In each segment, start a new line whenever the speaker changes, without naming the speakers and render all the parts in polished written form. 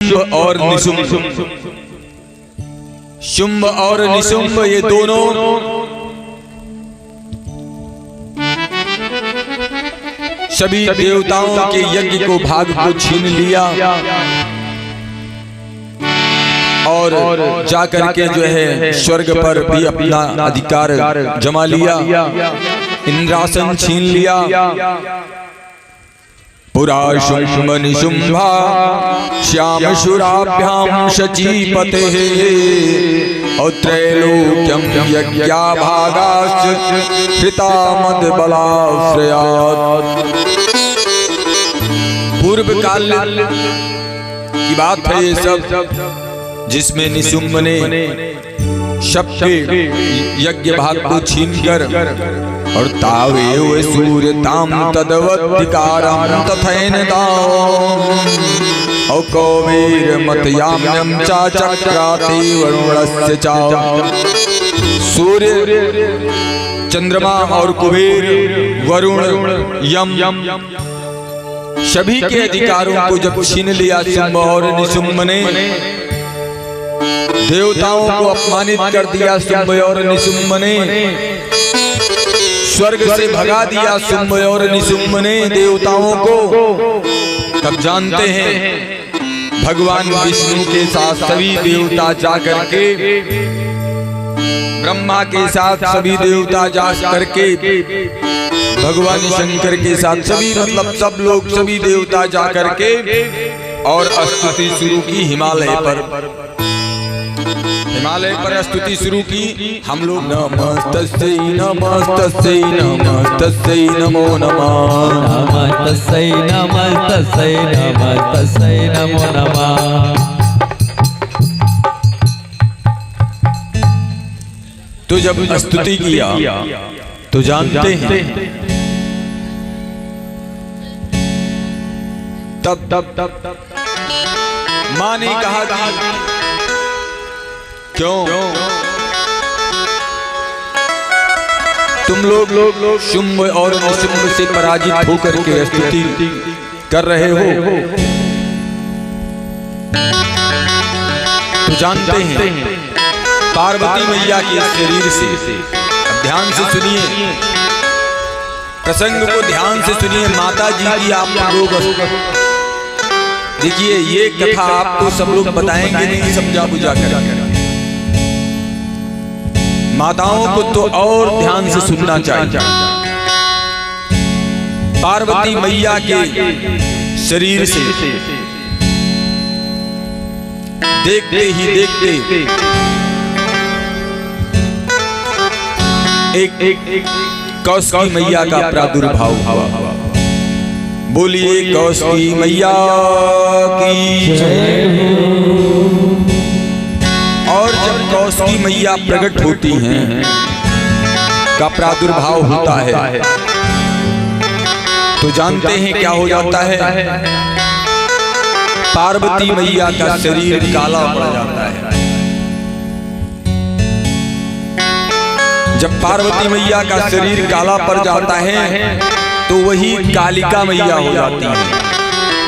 शुंभ और निशुंभ। शुंभ और निशुंभ ये दोनों सभी देवताओं के यज्ञ को भाग को छीन लिया और जाकर के जो है स्वर्ग पर भी अपना अधिकार जमा लिया, इंद्रासन छीन लिया। पुरा शुंभ निशुंभा श्याम शुराभ्याम शचीपते और त्रैलोक्यम यज्ञाभागाश्च हृता मद बलाश्रयात्। पूर्व काल की बात है ये सब, जिसमें निशुंभ ने सबके यज्ञ भाग को छीनकर और तावे सूर्य ताम तदवधिकारं तथैन दाम और कौवीर मतयाम्यम चा चक्राति वरुणस्य चा। सूर्य, चंद्रमा और कुबेर, वरुण, यम सभी के अधिकारों को जब छीन लिया शुंभ और निशुंभ ने, देवताओं को अपमानित कर दिया शुंभ और निशुंभ ने, स्वर्ग से भगा दिया शुंभ और निशुंभ ने देवताओं को। तब जानते हैं भगवान विष्णु के साथ सभी देवता जाकर के, ब्रह्मा के साथ सभी देवता जा करके, भगवान शंकर के साथ सभी मतलब सब लोग सभी देवता जा करके और स्तुति शुरू की हिमालय पर स्तुति शुरू की। हम लोग नमस्तस्यै नमस्तस्यै नमस्तस्यै नमो नमः,
नमस्तस्यै नमस्तस्यै नमस्तस्यै नमो नमः।
तो जब स्तुति किया तो जानते हैं तब माँ ने कहा कि क्यों तुम लोग शुंभ और निशुंभ से पराजित होकर के स्तुति कर रहे हो? तो जानते हैं पार्वती मैया के शरीर से, अब ध्यान से सुनिए, प्रसंग को ध्यान से सुनिए। माता जी की आप लोग देखिए, ये कथा आपको सब लोग बताएंगे नहीं समझा बुझा कर, माताओं को तो और ध्यान से सुनना चाहिए। पार्वती मैया के शरीर से देखते ही देखते एक कौशकी मैया का प्रादुर्भाव हुआ। बोलिए कौशकी मैया की जय। और जब कौशकी मैया प्रकट होती हैं का प्रादुर्भाव होता है तो जानते हैं क्या हो जाता है? पार्वती मैया का शरीर काला पड़ जाता है। जब पार्वती मैया का शरीर काला पड़ जाता है तो वही कालिका मैया हो जाती है।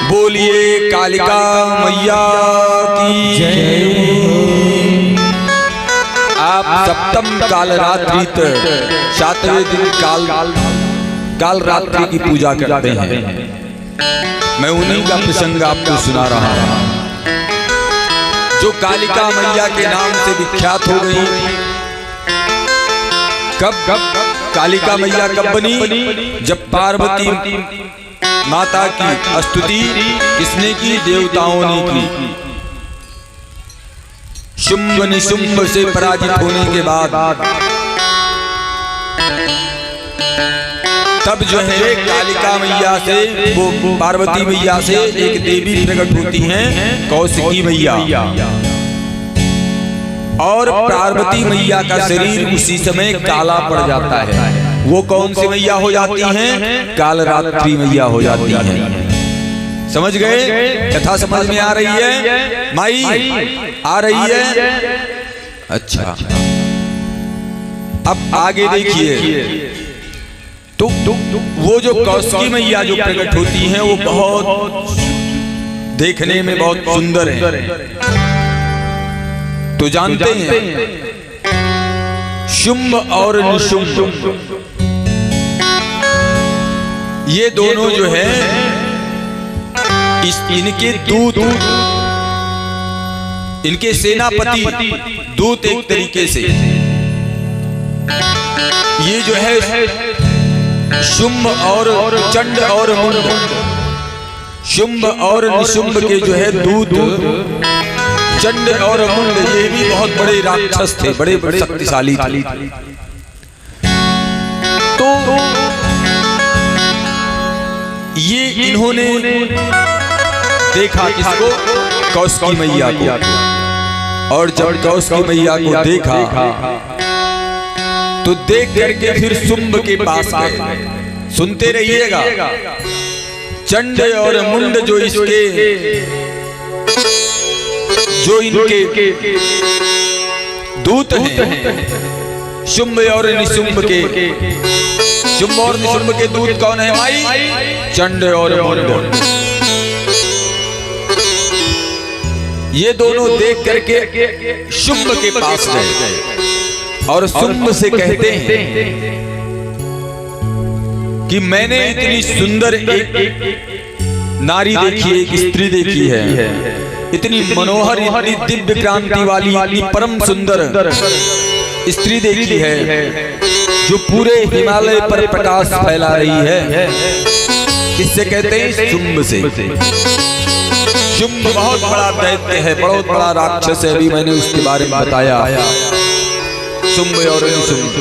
बोलिए कालिका मैया की जय। आप सप्तम काल रात्रि, 7वें दिन काल रात्रि की पूजा करते हैं। मैं उन्हीं का प्रसंग आपको सुना रहा हूं, जो कालिका मैया के नाम से विख्यात हो गई। कब कालिका मैया कब बनी? जब पार्वती माता की स्तुति किसने की? देवताओं ने की। शुंभ निशुंभ से पराजित होने के बाद तब जो है कालिका मैया से, वो पार्वती मैया से एक देवी प्रकट होती हैं, कौशिकी मैया। और पार्वती मैया का शरीर उसी समय काला पड़ जाता है। वो कौन सी मैया हो जाती हैं? कालरात्रि मैया हो जाती हैं। समझ गए? कथा समझ में आ रही है माई? आ रही है? अच्छा, अब आगे देखिए। तो वो जो कौशिकी मैया जो प्रकट होती हैं वो बहुत देखने में बहुत सुंदर है। तो जानते हैं शुंभ और निशुंभ ये दोनों जो है इनके दूत, इनके सेनापति दूत एक तरीके से ये जो है शुंभ और चंड और मुंड, शुंभ और निशुंभ के जो है दूत चंड और मुंड ये भी बहुत बड़े राक्षस थे, बड़े बड़े शक्तिशाली थे। तो ये इन्होंने देखा किसको? कौशिकी मैया को। और जब कौशिकी मैया को देखा तो देख करके फिर शुंभ के पास गए। सुनते रहिएगा, चंड और मुंड जो इसके जो इनके दूत हैं शुंभ और निशुंभ के, शुंभ और निशुंभ के दूत कौन है माई? चंड और मुंड। ये दोनों देख करके शुंभ के पास गए और शुंभ से कहते हैं कि मैंने इतनी सुंदर एक नारी देखी है, एक स्त्री देखी है, इतनी मनोहर, इतनी दिव्य क्रांति वाली, इतनी परम सुंदर स्त्री देखी है जो पूरे हिमालय पर प्रकाश फैला रही है। किससे कहते हैं? शुंभ से। शुंभ बहुत बड़ा दैत्य है, बहुत बड़ा राक्षस है, अभी मैंने उसके बारे में बताया। शुंभ और निशुंभ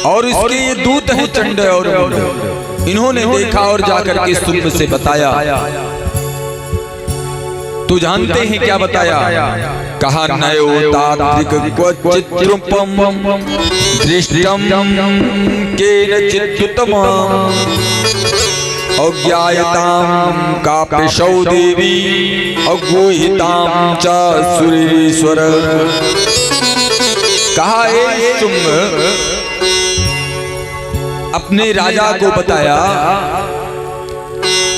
और इसके ये दूत हैं चंड और मुंड। इन्होंने देखा और जाकर के शुंभ से बताया। तो जानते हैं क्या बताया? कहा नयो तात्विक क्वचिद्रूपम दृष्टम केनचिदुत्तम अज्ञायतां काप्यशौ देवी अगुहितां च सुरेश्वर। कहा हे शुंभ, अपने राजा को बताया,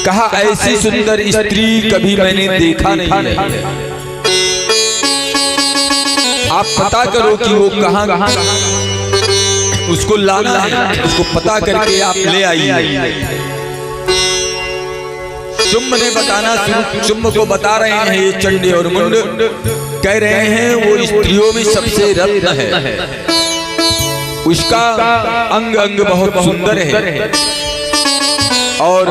कहा ऐसी सुंदर स्त्री कभी मैंने देखा नहीं है। आप पता करो कि वो कहाँ, उसको लाना है, उसको पता करके आप ले आइए। शुंभ ने बताना शुरू, शुंभ को बता रहे हैं ये चंड और मुंड, कह रहे हैं वो स्त्रियों में सबसे रत्न है, उसका अंग अंग बहुत सुंदर है। और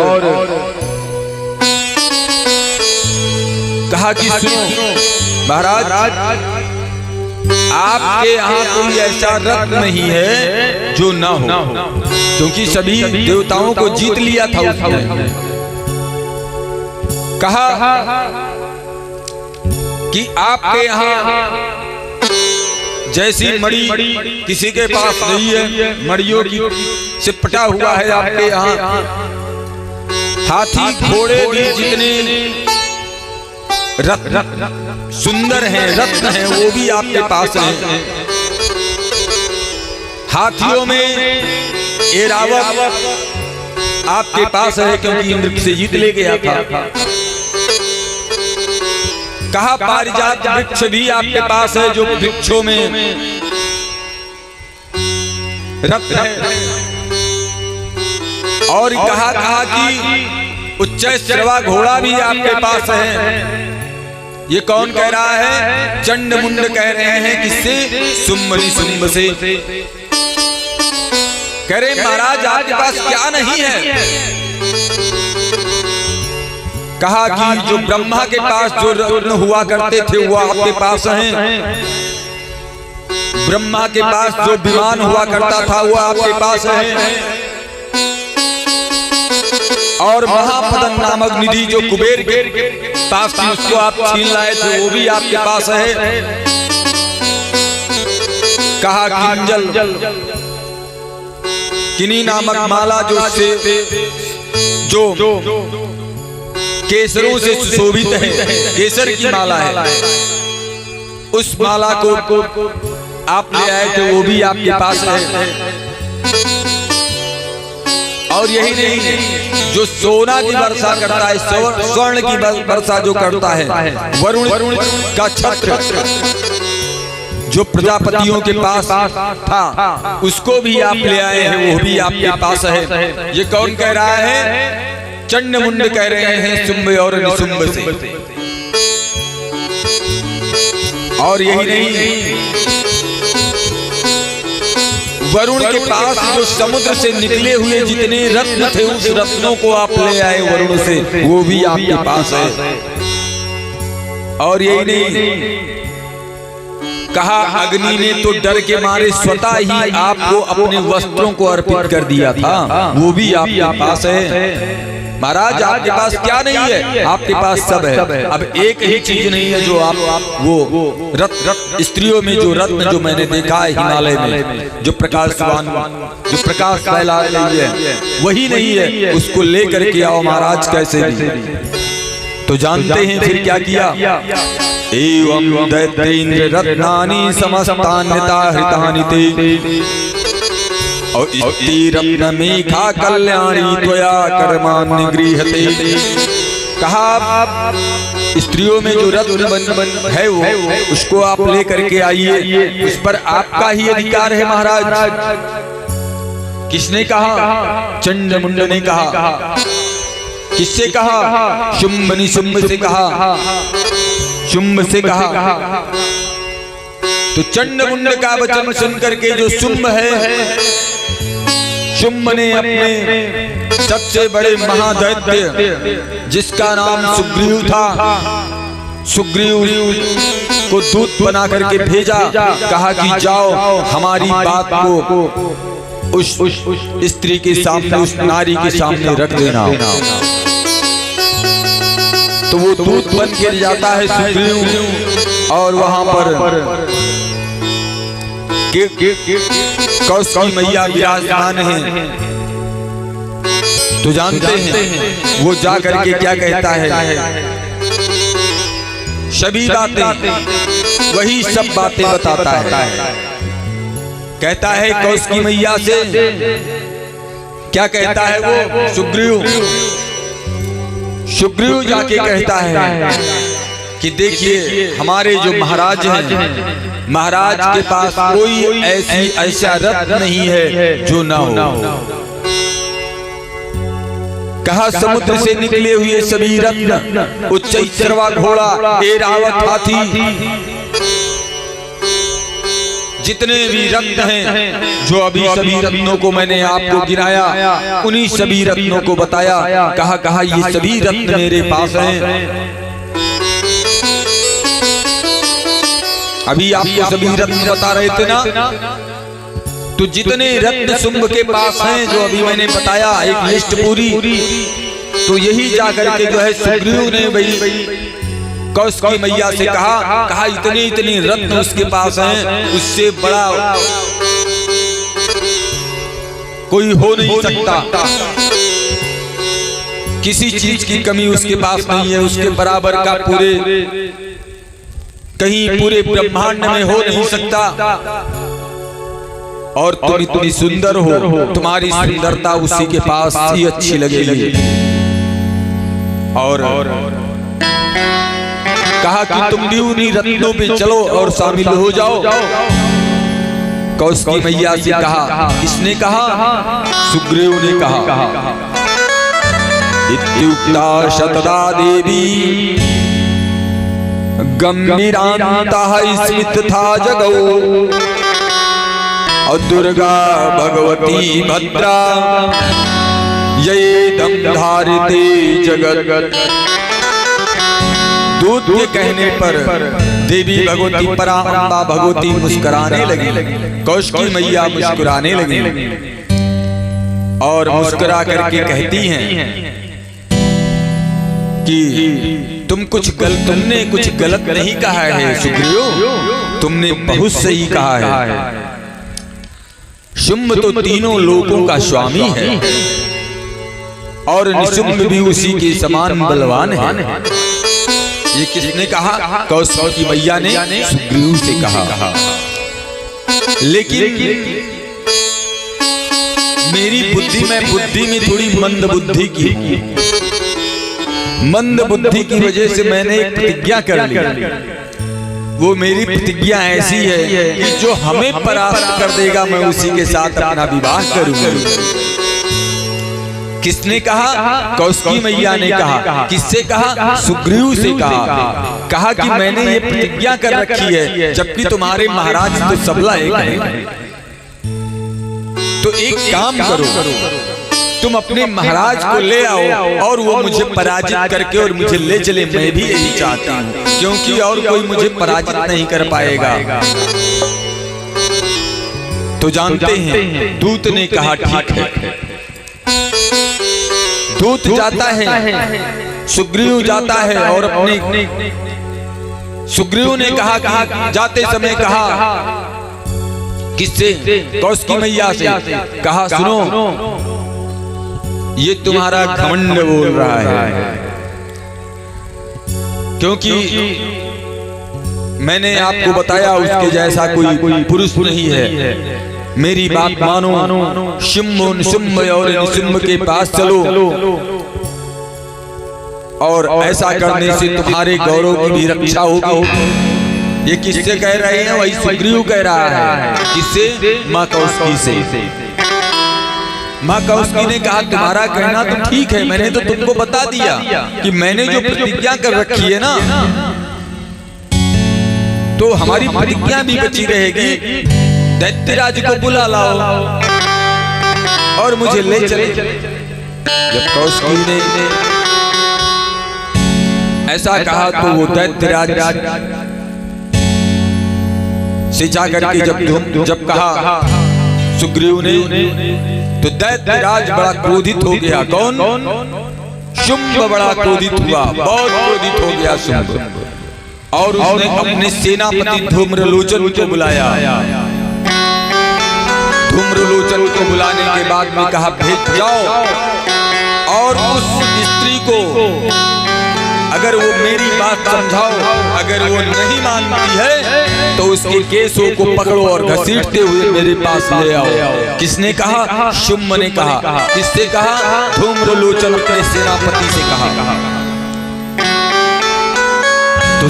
कहा कि सुनो महाराज, आपके यहाँ कोई ऐसा रत्न नहीं है जो ना हो, क्योंकि सभी देवताओं को जीत लिया था उसने। कहा कि आपके यहाँ जैसी मणि किसी के पास नहीं है, मणियों की से पटा हुआ है आपके यहाँ। हाथी घोड़े भी जितने रत्न सुंदर हैं, रत्न हैं, वो भी आपके पास हैं। हाथियों में ऐरावत आपके पास है, क्योंकि इंद्र से जीत ले गया था। कहा पारिजात वृक्ष भी आपके पास है, जो वृक्षों में रत्न है। और कहा कि उच्च श्रवा घोड़ा भी आपके पास है। ये कौन कह रहा है? चंड मुंड कह रहे हैं। किससे? शुंभ निशुंभ से। कह रहे महाराज आपके पास क्या नहीं है? कहा कि जो ब्रह्मा के पास जो रत्न हुआ करते थे वो आपके पास हैं। ब्रह्मा के पास जो विमान हुआ करता था वो आपके पास है। और महापदन नामक निधि जो कुबेर के पास थी उसको आप छीन लाए थे, वो भी आपके पास है। कहा किंजल किनी नामक माला जो केसरों से सुशोभित है, केसर की माला है, उस माला को आप ले आए थे, वो भी आपके पास है। और यही नहीं, जो सोना की वर्षा करता है, स्वर्ण की वर्षा जो करता है, वरुण का छत्र जो प्रजापतियों के पास था, उसको भी आप ले आए हैं, वो भी आपके पास है। ये कौन कह रहा है? चंडमुंड कह रहे हैं शुंभ और निशुंभ से। और यही नहीं, वरुण के पास जो समुद्र से निकले हुए जितने रत्न थे, उस रत्नों को आप ले आए वरुण से, वो भी आपके पास है। और यही नहीं, कहा अग्नि ने तो डर के मारे स्वतः ही आपको अपने वस्त्रों को अर्पित कर दिया था, वो भी आपके पास है। महाराज आपके पास क्या नहीं है? आपके पास सब है। अब एक ही चीज नहीं है जो आप वो रत्न, स्त्रियों में जो रत्न जो मैंने देखा है हिमालय में, जो प्रकाशवान, जो प्रकाश फैला रही है, वही नहीं है। उसको लेकर के आओ महाराज। कैसे भी तो जानते हैं फिर क्या किया? एवं दैत्येन्द्र रत्नानि समस्तान्यता हृतानि ते और इति रत्न मेघा कल्याणी त्वया कर्माणि गृह्यते। कहा स्त्रियों में जो रत्न है वो, उसको आप लेकर के आइए, उस पर आपका ही अधिकार है महाराज। किसने कहा? चंडमुंड ने कहा। किससे कहा? शुंभ निशुंभ से कहा। शुंभ से कहा। तो चंडमुंड का वचन सुनकर के जो शुंभ है, शुंभ ने अपने सबसे बड़े महादैत्य जिसका नाम सुग्रीव था, सुग्रीव को दूत बना करके भेजा। कहा कि जाओ हमारी बात को उस स्त्री के सामने, उस नारी के सामने रख देना। तो वो दूत बन के जाता है सुग्रीव, और वहां पर कौशकी मैया विराजमान है। तो जानते हैं वो जा करके क्या कहता है? सभी बातें, वही सब बातें बताता है। कहता है कौशकी मैया से, क्या कहता है वो? सुग्रीव जाके कहता है कि देखिए हमारे जो महाराज हैं, महाराज के पास कोई ऐसा रत्न नहीं है जो ना हो। कहा समुद्र से निकले हुए सभी रत्न, उच्चैश्रवा घोड़ा, ऐरावत हाथी, जितने भी रत्न हैं, जो अभी सभी रत्नों को मैंने आपको गिनाया, उन्हीं सभी रत्नों को बताया। कहा ये सभी रत्न मेरे पास हैं। अभी आपको सभी रत्न बता रहे थे ना, तो जितने रत्न शुंभ के पास हैं, जो अभी मैंने बताया, एक लिस्ट पूरी, तो यही जाकर के जो है सुग्रीव ने भाई कौशकी मैया से कहा इतने रत्न उसके पास हैं, उससे बड़ा कोई हो नहीं सकता। किसी चीज की कमी उसके पास नहीं है, उसके बराबर का पूरे कहीं पूरे ब्रह्मांड में हो नहीं सकता। और तुम इतनी सुंदर हो, तुम्हारी सुंदरता उसी के पास ही अच्छी लगेगी। और कहा कि तुम भी उन्हीं रत्नों पे चलो और शामिल हो जाओ। कौशकी मैया से कहा। किसने कहा? सुग्रीव ने कहा। इत्युक्ता शतदा देवी गंभीरांतः स्मित था जगौ और दुर्गा भगवती भद्रा येदं धारिते जगत। दूत के कहने पर देवी भगवती परांबा भगवती मुस्कुराने लगी। कौशकी मैया मुस्कुराने लगी और मुस्कुरा करके कहती हैं कि तुमने कुछ गलत नहीं कहा है सुग्रीव, तुमने बहुत सही कहा है। शुंभ तो तीनों लोगों का स्वामी है और निशुंभ भी उसी के समान बलवान है। ये किसने कहा? कौशकी मैया ने सुग्रीव से कहा। लेकिन मेरी बुद्धि में थोड़ी मंद बुद्धि की हूँ। मंद बुद्धि की वजह से मैंने एक प्रतिज्ञा कर ली। वो मेरी प्रतिज्ञा ऐसी है कि जो हमें परास्त कर देगा मैं उसी के साथ अपना विवाह करूंगा। किसने कहा? कौशिकी मैया ने कहा। किससे कहा? सुग्रीव से कहा कि मैंने ये प्रतिज्ञा कर रखी है, जबकि तुम्हारे महाराज तो सबला एक है, तो एक काम करो, तुम अपने महाराज को ले आओ और वो मुझे पराजित करके और मुझे ले चले। मैं भी यही चाहता हूँ, क्योंकि और कोई मुझे पराजित नहीं कर पाएगा। तो जानते हैं दूत ने कहा ठीक है। दूत जाता है, सुग्रीव जाता है और अपने सुग्रीव ने कहा जाते समय कहा किससे? कौशिकी मैया से कहा सुनो, ये तुम्हारा घमंड बोल रहा है, क्योंकि मैंने आपको बताया उसके जैसा कोई पुरुष नहीं है। मेरी बात मानो, शुम्भ और निशुम्भ के पास चलो, और ऐसा करने से तुम्हारे गौरव की भी रक्षा होगी। ये किससे कह रहे हैं? वही सुग्रीव कह रहा है। किससे? माँ कौशिकी से। माँ कौशिकी ने कहा तुम्हारा कहना तो ठीक है, मैंने तो तुमको बता दिया कि मैंने जो प्रतिज्ञा कर रखी है ना, तो हमारी प्रतिज्ञा भी बची रहेगी। दैत्यराज को बुला लाओ और मुझे ले चले। जब कौशिकी ने ऐसा कहा तो वो दैत्यराज से जाकर के जब कहा सुग्रीव ने, तो दैत्यराज बड़ा क्रोधित हो गया। कौन? शुम्भ बड़ा क्रोधित हुआ, बहुत क्रोधित हो गया शुम्भ, और उसने अपने सेनापति धूम्रलोचन को बुलाया। धूम्रलोचन को बुलाने के बाद में कहा भेज जाओ और उस स्त्री को अगर वो मेरी बात समझाओ, अगर वो नहीं मानती है तो उसके केसों को पकड़ो और घसीटते हुए मेरे पास ले आओ। किसने कहा? शुम्भ ने कहा। किससे कहा? धूम्रलोचन अपने सेनापति से कहा। तो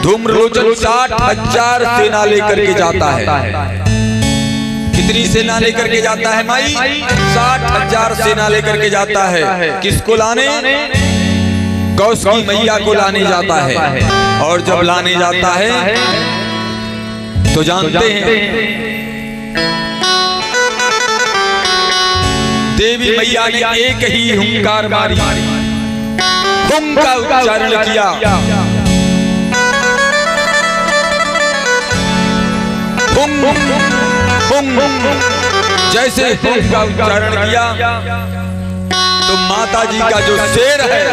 धूम्रलोचन 60,000 सेना लेकर के जाता है। कितनी सेना लेकर के जाता है माई? 60,000 सेना लेकर के जाता है। किसको लाने? कौशिकी मैया को लाने जाता है। और जब लाने जाता है तो जानते हैं देवी मैया ने एक ही हुंकार मारी, हुं का उच्चारण किया। जैसे हुं का उच्चारण किया तो माता जी का जो शेर है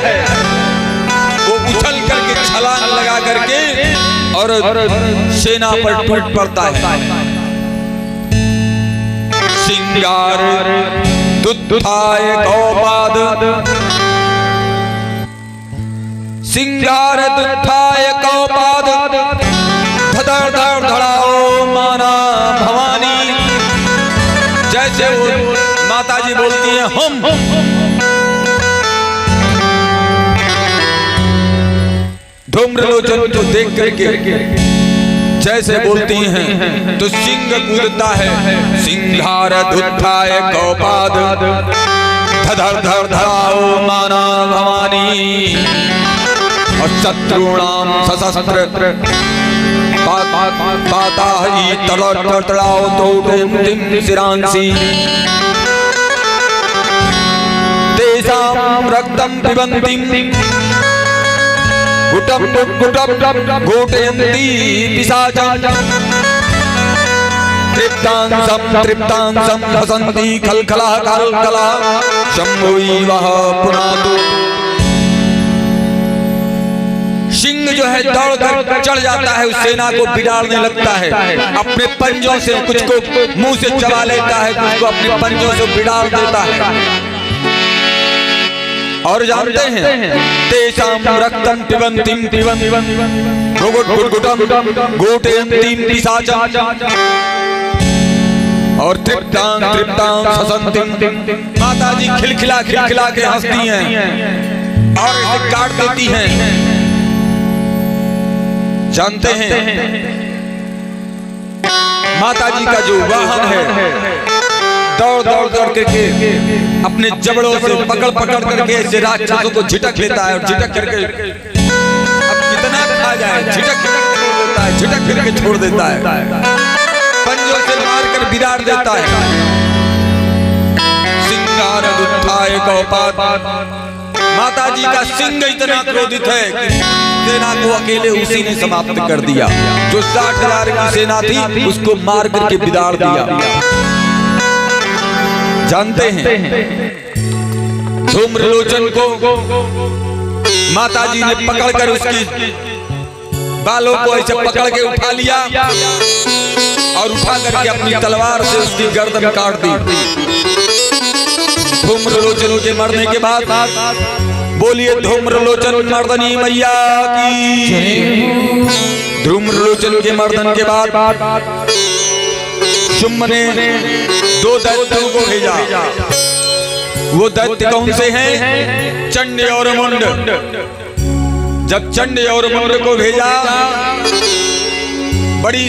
वो उछल करके छलांग लगा करके और सेना पर टूट पड़ता है। सिंगार दुत्थाय कौपाद, सिंगार दुत्थाय कौपाद, धड़ धड़ धड़ाओ माना भवानी। जैसे वो माता जी बोलती हैं हम, धूम्रलोचन को देख करके जैसे बोलती हैं तो सिंह कूदता है। सिंगार दुत्थाय कौपाद, धड़ धड़ धड़ाओ माना भवानी। और शत्रुणाम सशस्त्र पाता ही तड़ाओ तो शिरांसी, तेषां रक्तं पिबन्ति गुटप गुटप घोटयन्ति पिशाचं, तृप्तांसं हसन्ति खलखला खलखला शम्भुवः पुनातु। सिंह जो है दौड़ कर चढ़ जाता है, उस सेना को बिगाड़ने लगता है। अपने पंजों से कुछ को मुंह से चबा लेता है, कुछ को अपने पंजों से बिगाड़ देता है। और जानते हैं तेषां रक्तं पिबन्ति गुटगुटं घोटयन्ति पिशाचं, और तृप्तां तृप्तां ससंतिं माता जी खिलखिला खिलखिला के हंसती हैं और इसे काट देती हैं। जानते हैं माता जी का जो वाहन है दौड़ दौड़ दौड़ करके अपने जबड़ों से पकड़ पकड़ करके ऐसे राक्षसों को झिटक लेता है और झिटक करके अब कितना खा जाए झिटक करके छोड़ देता है, पंजों से मारकर बिगाड़ देता है। सिंगार उठाए गौपात माता जी का सिंह इतना क्रोधित है कि सेना को अकेले उसी ने समाप्त कर दिया। जो 60,000 की सेना थी उसको मार करके बिगाड़ दिया। जानते हैं धूम्रलोचन को माता जी ने पकड़कर उसकी बालों को ऐसे पकड़ के उठा लिया और उठा करके अपनी तलवार से उसकी गर्दन काट दी। धूम्रलोचन के मरने के बाद बोलिए धूम्रलोचन मर्दनी मैया की। धूम्रलोचन के मर्दन के बाद शुम्भ ने 2 दैत्यों को भेजा। वो दैत्य कौन से हैं? चंड और मुंड। जब चंड और मुंड को भेजा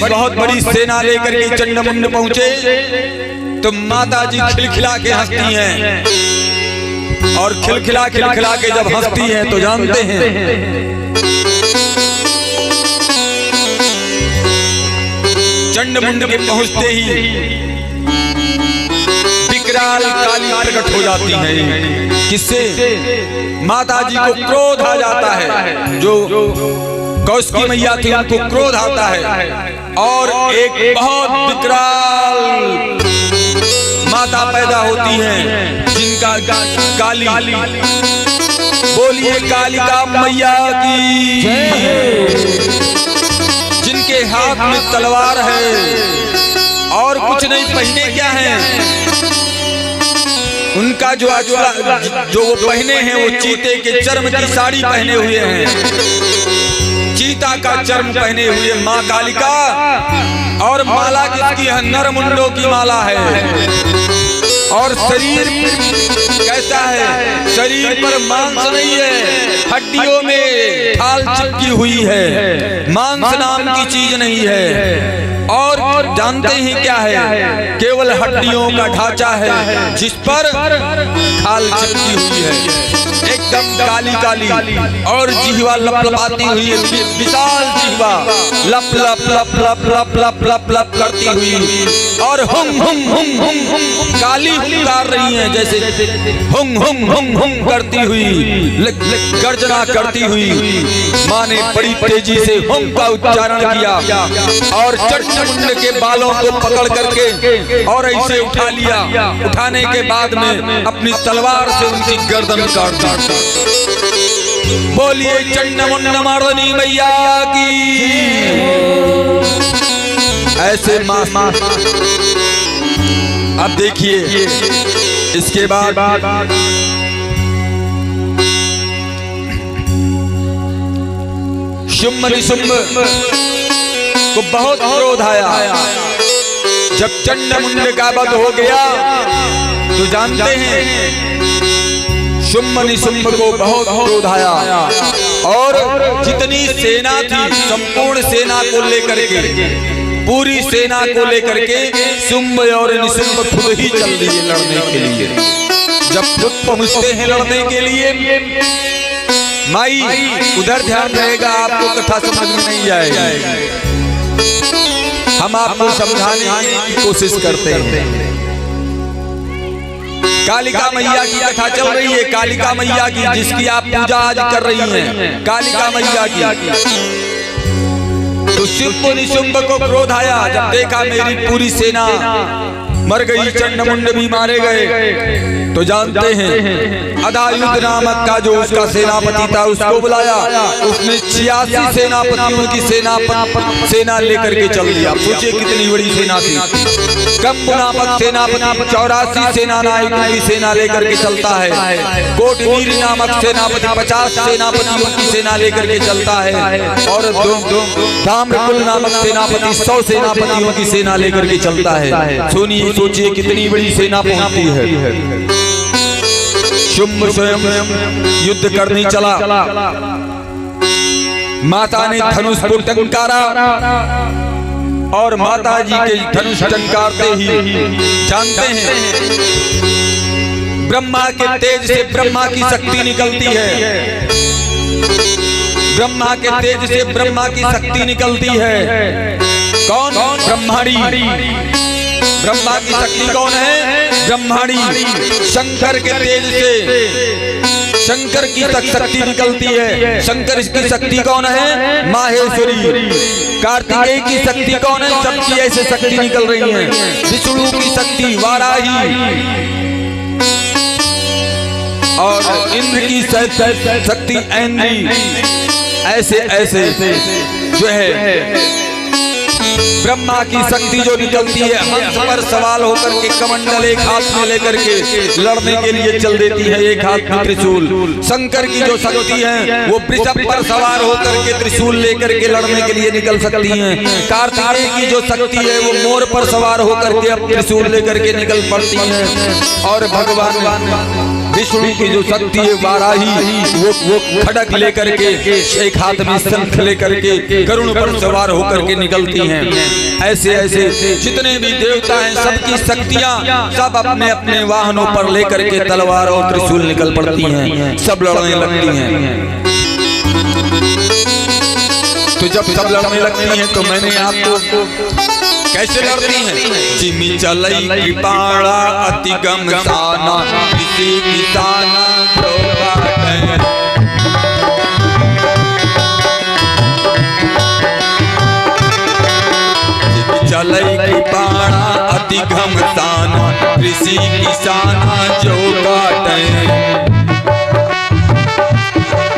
बहुत बड़ी सेना लेकर के चंड मुंड पहुंचे तो माता जी खिलखिला के हंसती हैं और खिलखिला खिलखिला के जब हंसती हैं तो जानते हैं चंड मुंड के पहुंचते ही विकराल काली प्रकट हो जाती है। किससे? माता जी को क्रोध आ जाता है। जो कौशिकी मैया थी उनको क्रोध आता है और एक बहुत विकराल माता पैदा होती है जिनका काली। बोलिए कालिका मैया की। जिनके हाथ में तलवार है और कुछ नहीं, पहने क्या है? उनका जो वो पहने हैं वो चीते के चर्म की साड़ी पहने हुए हैं, चीता का चर्म पहने हुए माँ कालिका। और माला किसकी है? नरमुंडों की माला है। और शरीर कैसा है? शरीर पर मांस नहीं है, हड्डियों में खाल चिपकी हुई है, मांस नाम की चीज नहीं है। और जानते हैं क्या है? केवल हड्डियों का ढांचा है जिस पर खाल चिपकी हुई है, एकदम काली काली। और जिह्वा लपलपाती हुई है, विशाल जिह्वा लप लप लप लप लप लप लप लप करती हुई और हुम हुम हुम हुम हुम काली हुंकार रही हैं, जैसे हुम हुम हुम हुम करती हुई गर्जना करती हुई। माँ ने बड़ी तेजी से हुम का उच्चारण किया और चंड के बालों को पकड़ करके और ऐसे उठा लिया। उठाने के बाद में अपनी तलवार से उनकी गर्दन काट दी। बोलिए चंड मुंड मर्दनी मैया की। ऐसे माँ अब देखिए इसके बाद शुम्भ निशुम्भ को बहुत क्रोध आया। जब चंड मुंड का वध हो गया तो जानते हैं शुम्भ निशुम्भ को बहुत क्रोध आया और जितनी सेना थी संपूर्ण सेना को लेकर के, पूरी सेना को लेकर के शुम्भ और निशुम्भ खुद ही चल दिए लड़ने के लिए। जब खुद पहुंचते हैं लड़ने के लिए, माई उधर ध्यान रहेगा, आपको कथा समझ में नहीं आएगा। हम आपको समझाने की कोशिश करते हैं। कालिका मैया की कथा चल रही है, कालिका मैया की जिसकी आप पूजा आज कर रही हैं, कालिका मैया की। तो शुम्भ निशुम्भ को क्रोध आया जब देखा मेरी पूरी सेना मर गई, चंड मुंड भी मारे गए। तो जानते हैं अधायुध नामक का जो उसका सेनापति था उसको बुलाया। उसने 86 सेनापतियों की सेना लेकर के चल दिया। सोचिए कितनी बड़ी सेना थी। कंब नामक सेनापति 84 सेना नायकों की सेना लेकर के चलता है। कोटवीर नामक सेनापति 50 सेनापतियों की सेना लेकर के चलता है। और ताम्रकुल नामक सेनापति 100 सेनापतियों की सेना लेकर के चलता है। सुनिए सोचिए कितनी बड़ी सेना पहुंचती है। शुंभ स्वयं युद्ध करने चला, माता ने धनुष को टंकारा और माता जी के धनुष टंकारते ही जानते हैं ब्रह्मा के तेज से ब्रह्मा की शक्ति निकलती है। ब्रह्मा के तेज से ब्रह्मा की शक्ति निकलती है। कौन? ब्रह्माणी। ब्रह्मा की शक्ति कौन है? ब्रह्माणी। शंकर के तेज से शंकर की शक्ति निकलती है। शंकर की शक्ति कौन है? माहेश्वरी। कार्तिकेय की शक्ति कौन है? सबकी ऐसे शक्ति निकल रही है। विष्णु की शक्ति वाराही और इंद्र की शक्ति ऐन्द्री। ऐसे ऐसे जो है ब्रह्मा की शक्ति जो निकलती है, हंस पर सवाल होकर के कमंडल एक हाथ में लेकर के लड़ने के लिए चल देती है, एक हाथ में त्रिशूल। शंकर की जो शक्ति है वो वृषभ पर सवार होकर के त्रिशूल लेकर के लड़ने के लिए निकल सकती है। कार्तिकेय की जो शक्ति है वो मोर पर सवार होकर के अब त्रिशूल लेकर के निकल पड़ती है। और भगवान विष्णु की जो शक्ति है वाराही, वो खड़ग लेकर के एक हाथ में शंख लेकर के गरुड़ पर सवार होकर के निकलती हैं। ऐसे ऐसे जितने भी देवता हैं सबकी शक्तियां सब अपने अपने वाहनों पर लेकर के तलवार और त्रिशूल निकल पड़ती हैं, सब लड़ने लगती हैं। तो जब सब लड़ने लगती हैं तो मैंने आपको कैसे लड़ती हैं? जिमी चलई कृपाणा अति गम साना किसी किसाना चलई कृपाणा अति घम साना कृषि किसाना जो काटे।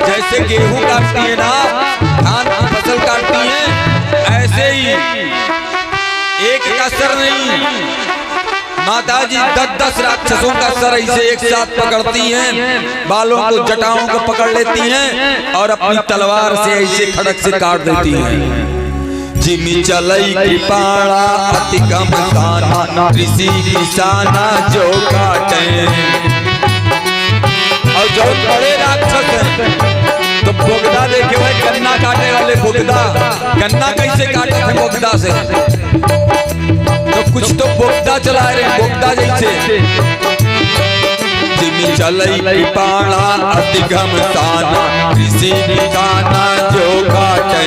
जैसे गेहूं काटती है ना, धान की फसल काटती है, ऐसे ही एक का सर नहीं, माताजी 10-10 राक्षसों का सर ऐसे एक साथ पकड़ती हैं, बालों को जटाओं को पकड़ लेती हैं और अपनी तलवार से ऐसे खड़क से काट देती हैं। जिमी चलई कृपाणा अति कम साना कृषि किसाना जो काटे। और जो बड़े राक्षस हैं तो बोगदा देखे हुए गन्ना काटे वाले बोगदा, गन्ना कैसे काटे थे बोगदा से, तो कुछ तो बोगदा चला रहे बोगदा जैसे। जिमी चलई कृपाणा अति कम साना कृषि किसाना जो काटे।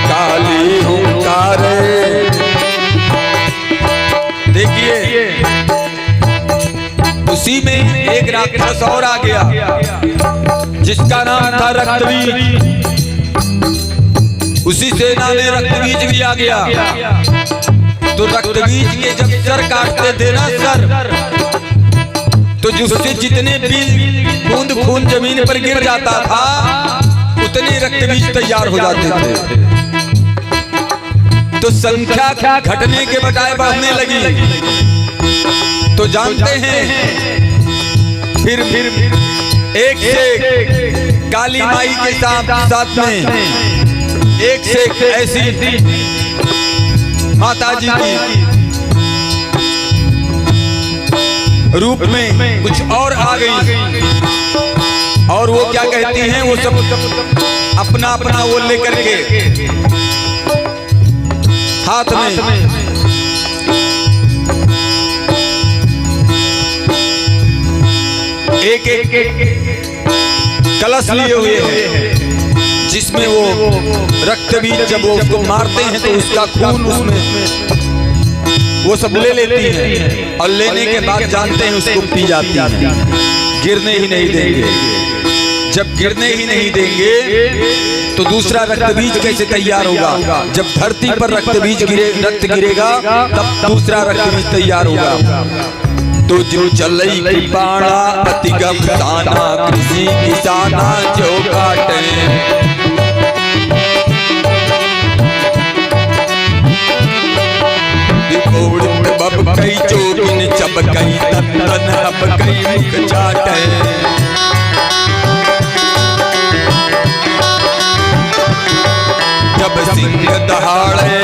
काली हुंकारे। देखिए उसी में एक राक्षस और आ गया जिसका नाम था रक्तबीज। उसी सेना में रक्तबीज भी आ गया। तो रक्तबीज के जब सर काटते थे ना सर, तो जिससे जितने बीज बूंद खून जमीन पर गिर जाता था उतने रक्तबीज तैयार हो जाते थे। तो संख्या घटने के बजाय बढ़ने लगी। तो जानते हैं फिर एक से काली माई के साथ में एक से ऐसी माता जी की रूप में कुछ और आ गई। और वो क्या कहती हैं, वो सब अपना अपना वो लेकर के हाथ में एक कलश लिए हुए हैं जिसमें वो रक्तबीज जब वो उसको मारते हैं तो उसका खून उसमें वो सब ले लेती हैं और लेने के बाद जानते हैं उसको पी जाती हैं। गिरने ही नहीं देंगे। जब गिरने ही नहीं देंगे तो दूसरा रक्तबीज कैसे तैयार होगा? जब धरती पर रक्तबीज रक्त गिरेगा तब दूसरा रक्तबीज तैयार होगा। तो जो चलई कृपाणा अति गम साना कृषि किसाना जो काटे। बब कई चोगिन चबकई तन अब कई मुख चाटे। सिंह दहाड़े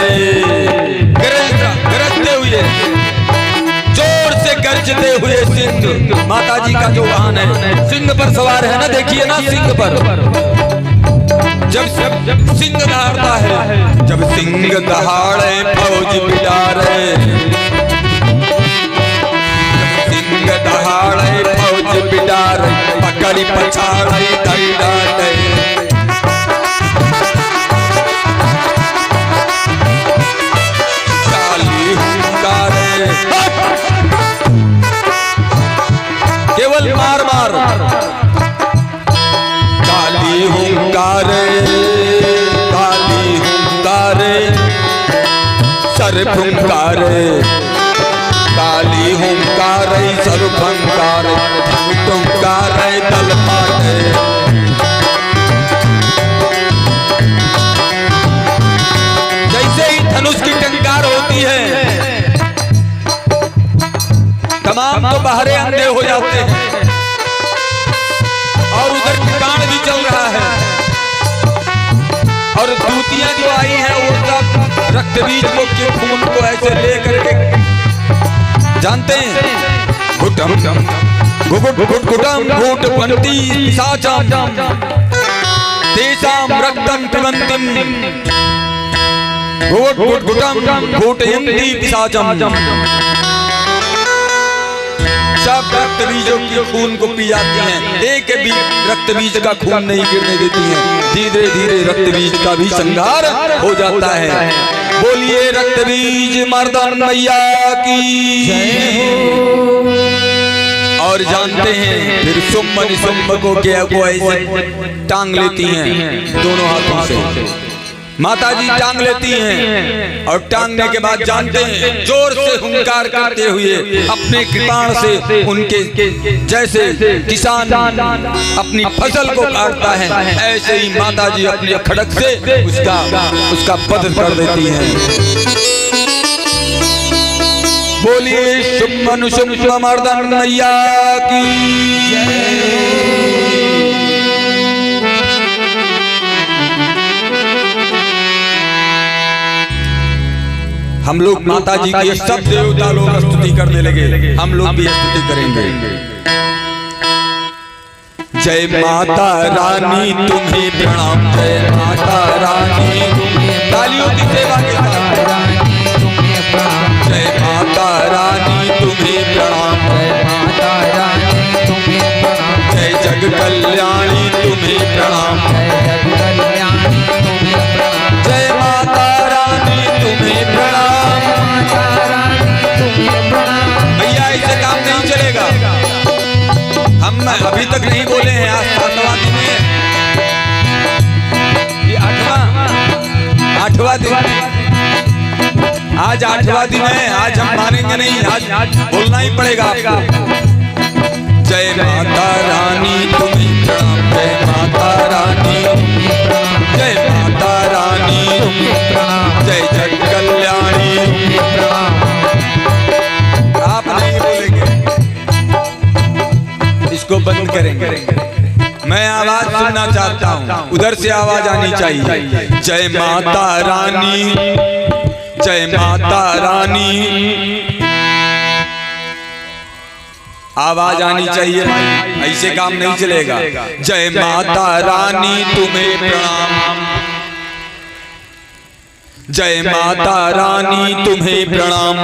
गरजते हुए, जोर से गरजते हुए सिंह, माता जी का जो वाहन है सिंह पर सवार है ना, देखिए ना सिंह पर। जब सिंह दहाड़ता है, जब सिंह दहाड़े फौज बिडारे, सिंह दहाड़े फौज बिडारे, पकड़ी पछाड़े धई डाटे। काली हुंकारे, केवल मार मार। काली हुंकारे, काली हुंकारे, सर फुंकारे, काली हुंकारे सर फुंकारे, टुंकारे दल पाटे। जैसे ही धनुष की टंकार होती है, तमाम तो बाहरे अंधे हो जाते हैं, और उधर कांड भी चल रहा है, और दूतियां जो आई हैं वो सब रक्त बीज के खून को ऐसे लेकर के, जानते हैं, घुटम घुट घुटम घूट पंती साचम तेसाम रक्तम पिबंतिम, घुट घुटम घूटयन्ति पिशाचम। सब रक्त बीजों के खून को पी जाती हैं, एक भी रक्त बीज का खून नहीं गिरने देती हैं। धीरे धीरे रक्त बीज का भी संहार हो जाता है। बोलिए रक्त बीज मर्दन मैया की। और जानते हैं फिर सुम्म निसुम्म को क्या वो ऐसे टांग लेती हैं दोनों हाथों से, माता जी टांग लेती हैं, और टांगने के बाद जानते हैं जोर से हुंकार करते हुए अपने कृपाण से उनके, जैसे किसान अपनी फसल को काटता है, ऐसे ही माता जी अपने खड़क से उसका वध कर देती हैं। बोलिए शुम्भ अनुशुम्भ मर्दन मैया की। हम लोग माता जी की सब देवता लोग स्तुति करने लगे, हम लोग भी स्तुति करेंगे। जय माता रानी तुम्हें प्रणाम, जय माता रानी, तालियों की सेवा के साथ। जय माता रानी तुम्हें प्रणाम, जय माता रानी तुम्हें प्रणाम, जय जग कल्याणी तुम्हें प्रणाम, जय माता रानी तुम्हें प्रणाम। भैया ऐसे काम नहीं चलेगा, हम अभी तक नहीं बोले हैं, आज 7वां दिन है, ये 8वां दिन, आज 8वां दिन है, आज हम मानेंगे नहीं, आज बोलना ही पड़ेगा आपको। जय माता रानी तुम्हें प्रणाम, जय माता रानी, जय माता रानी, जय जग कल्याणी। आप नहीं बोलेंगे, इसको बंद करेंगे, मैं आवाज सुनना चाहता हूँ, उधर से आवाज आनी चाहिए। जय माता रानी, जय माता रानी, आवाज आनी चाहिए, ऐसे काम नहीं चलेगा। जय माता रानी तुम्हें प्रणाम, जय माता रानी तुम्हें प्रणाम।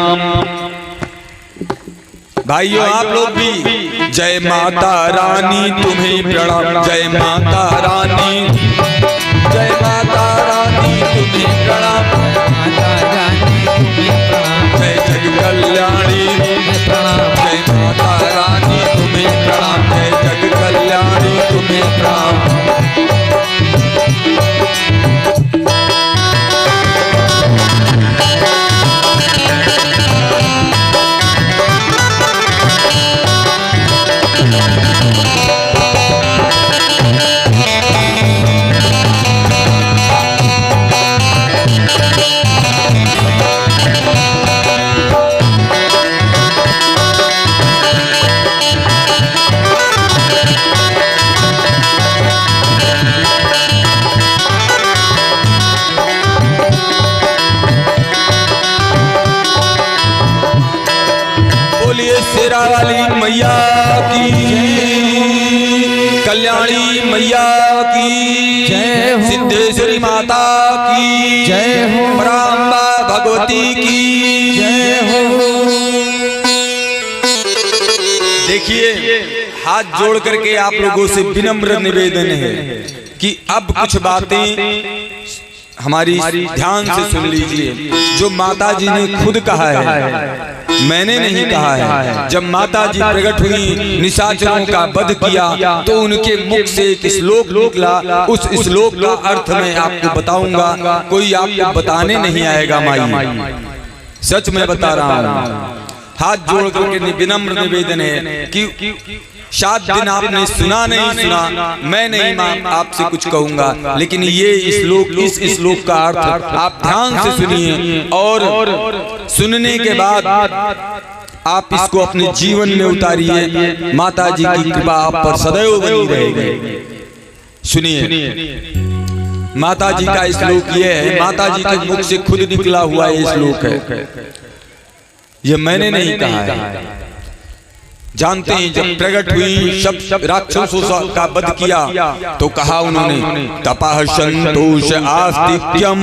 भाइयों आप लोग भी जय माता रानी तुम्हें प्रणाम, जय माता रानी, जय माता रानी तुम्हें प्रणाम, जय जग कल्याणी प्रणाम, जय माता रानी तुम्हें प्रणाम, जय जग कल्याणी तुम्हें प्रणाम। बोलिए शेरा वाली मैया की, कल्याणी मैया की
जय हो,
सिद्धेश्वरी माता की
जय हो,
पराम्बा भगवती की
जय हो।
देखिए, हाथ जोड़ करके आप लोगों से विनम्र निवेदन है कि अब कुछ बातें हमारी ध्यान से सुन लीजिए। जो माता जी ने खुद कहा है, मैंने नहीं कहा है। जब माता जी प्रकट हुई, निशाचरों का वध किया, तो उनके मुख से एक श्लोक निकला। उस श्लोक का अर्थ मैं आपको बताऊंगा, कोई आपको बताने नहीं आएगा माई, सच में बता रहा हूँ। हाथ जोड़ करके विनम्र निवेदन है कि 7 दिन आपने सुना नहीं सुना, मैं नहीं आपसे कुछ कहूंगा, लेकिन ये इस श्लोक का अर्थ आप ध्यान से सुनिए और सुनने के बाद आप इसको अपने जीवन में उतारिए। माता जी की कृपा आप पर सदैव बनी रहेगी। सुनिए, माता जी का श्लोक ये है, माता जी के मुख से खुद निकला हुआ ये श्लोक है, ये मैंने नहीं कहा है। जानते हैं, जब प्रकट हुई, सब राक्षसों का वध किया, तो कहा उन्होंने तपः संतोष आस्तिक्यम,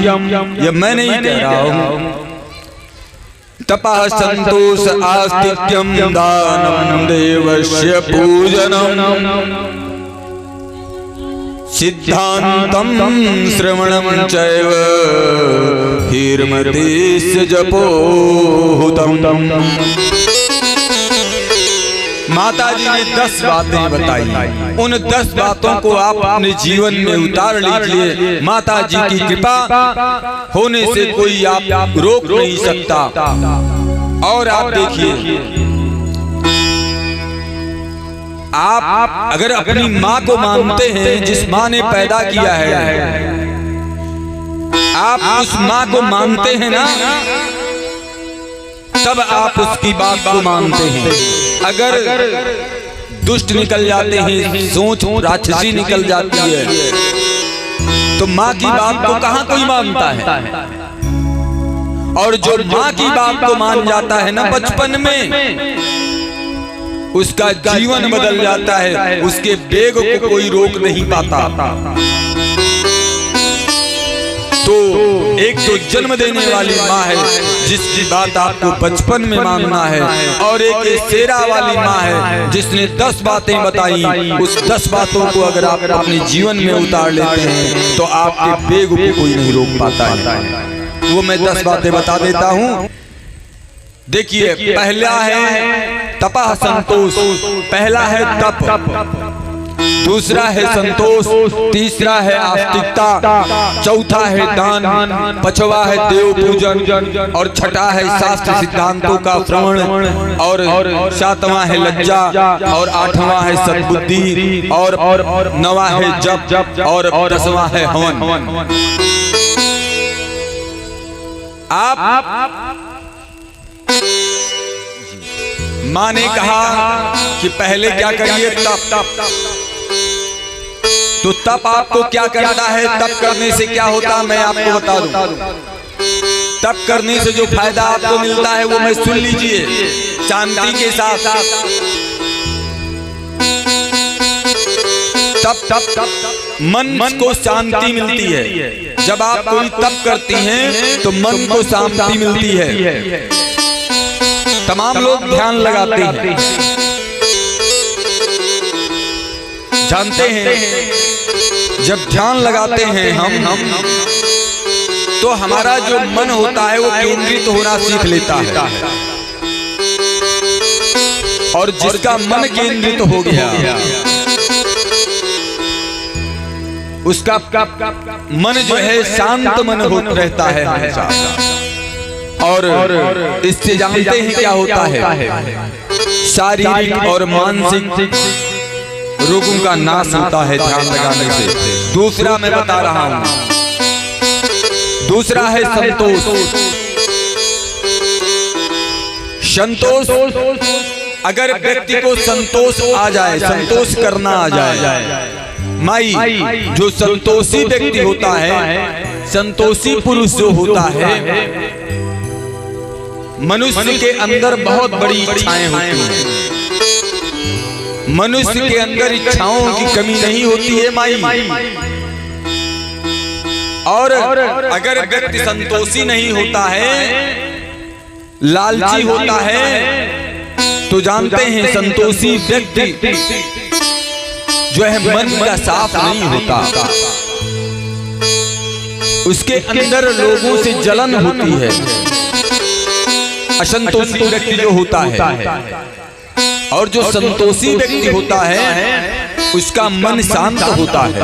ये मैं नहीं कह रहा हूं। तपः संतोष आस्तिक्यम दानम देवस्य पूजनम सिद्धांतम श्रवणम चैव हीर्मतीस्य जपोहुतम। माता जी ने 10 बातें बताई। उन 10 बातों को आप अपने जीवन में उतार लीजिए। माता जी की कृपा होने से कोई आप रोक नहीं सकता। और आप देखिए, आप अगर अपनी माँ को मानते हैं, जिस माँ ने पैदा किया है, आप उस माँ को मानते हैं ना, तब आप उसकी बात को मानते हैं। अगर दुष्ट निकल जाते हैं, सोच राक्षसी निकल जाती है, तो माँ की बात को कहाँ कोई मानता है। और जो माँ की बात को मान जाता है ना बचपन में, उसका जीवन बदल जाता है, उसके वेग को कोई रोक नहीं पाता। तो एक तो जन्म देने वाली माँ है, जिसकी बात आपको बचपन में मानना है, और एक शेरा वाली माँ है, जिसने 10 बातें बताई। उस 10 बातों को अगर आप अपने जीवन में उतार लेते हैं, तो आपके वेग को कोई नहीं रोक पाता है। वो मैं 10 बातें बता देता हूँ। देखिए, पहला है तपः संतोष, पहला है तप, दूसरा है संतोष, तीसरा है आस्तिकता, चौथा है दान, पांचवा है देव पूजन, और छठा है शास्त्र सिद्धांतों का श्रवण, और सातवां है लज्जा, और आठवां है सद्बुद्धि, और नवा है जप, और 10वां है हवन। आप माँ ने कहा कि पहले क्या करिए, तप। तो तप आपको क्या करना है, तप करने से क्या होता मैं आपको बता दूं। तप करने से जो फायदा आपको मिलता है वो मैं सुन लीजिए शांति के साथ। तप मन को शांति मिलती है। जब आप कोई तप करती हैं तो मन को शांति मिलती है। तमाम लोग ध्यान लगाते हैं, जानते हैं, जब ध्यान लगाते हैं हम तो हमारा जो मन होता है वो केंद्रित होना सीख लेता है, और जिसका मन केंद्रित हो गया उसका मन जो है शांत मन रहता है हमेशा। और इससे जानते हैं क्या होता है, शारीरिक और मानसिक रोगों का नाश होता है ध्यान लगाने से। दूसरा मैं बता रहा हूं, दूसरा है संतोष। संतोष, अगर व्यक्ति को संतोष आ जाए, संतोष करना आ जाए, माई जो संतोषी व्यक्ति होता है, संतोषी पुरुष जो होता है, मनुष्य के अंदर बहुत बड़ी इच्छाएं होती हैं। मनुष्य के अंदर इच्छाओं की कमी नहीं होती है माई। और अगर व्यक्ति संतोषी नहीं होता है, लालची होता है, तो जानते हैं संतोषी व्यक्ति जो है मन का साफ नहीं होता, उसके अंदर लोगों से जलन होती है। असंतोषी व्यक्ति जो होता है और जो संतोषी व्यक्ति होता है उसका मन शांत होता है,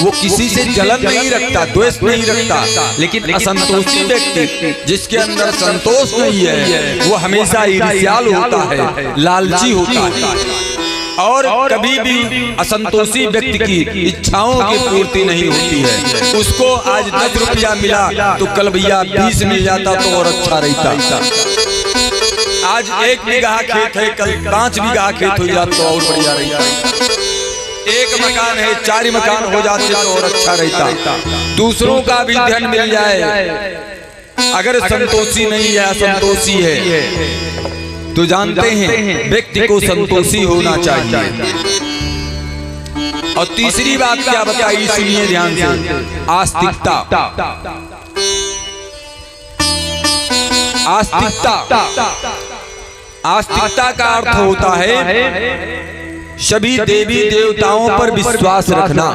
वो किसी से जलन नहीं रखता, द्वेष नहीं रखता। लेकिन असंतोषी व्यक्ति जिसके अंदर संतोष नहीं है वो हमेशा ईर्ष्यालु होता है, लालची होता है। और कभी भी असंतोषी व्यक्ति की इच्छाओं की पूर्ति नहीं होती है। उसको आज 10 रुपया मिला तो कल भैया 20 मिल जाता तो और अच्छा रहता। आज 1 बीघा खेत है, कल 5 बीघा खेत हो जाता तो और बढ़िया रहता। 1 मकान है, 4 मकान हो जाते तो और अच्छा रहता। दूसरों का भी ध्यान मिल जाए। अगर संतोषी नहीं है, असंतोषी है, तो जानते हैं व्यक्ति को संतोषी होना चाहिए। और तीसरी बात क्या बताई, सुनिए ध्यान से, आस्तिकता। आस्तिकता, आस्तिकता का अर्थ होता है सभी देवी देवताओं पर विश्वास रखना।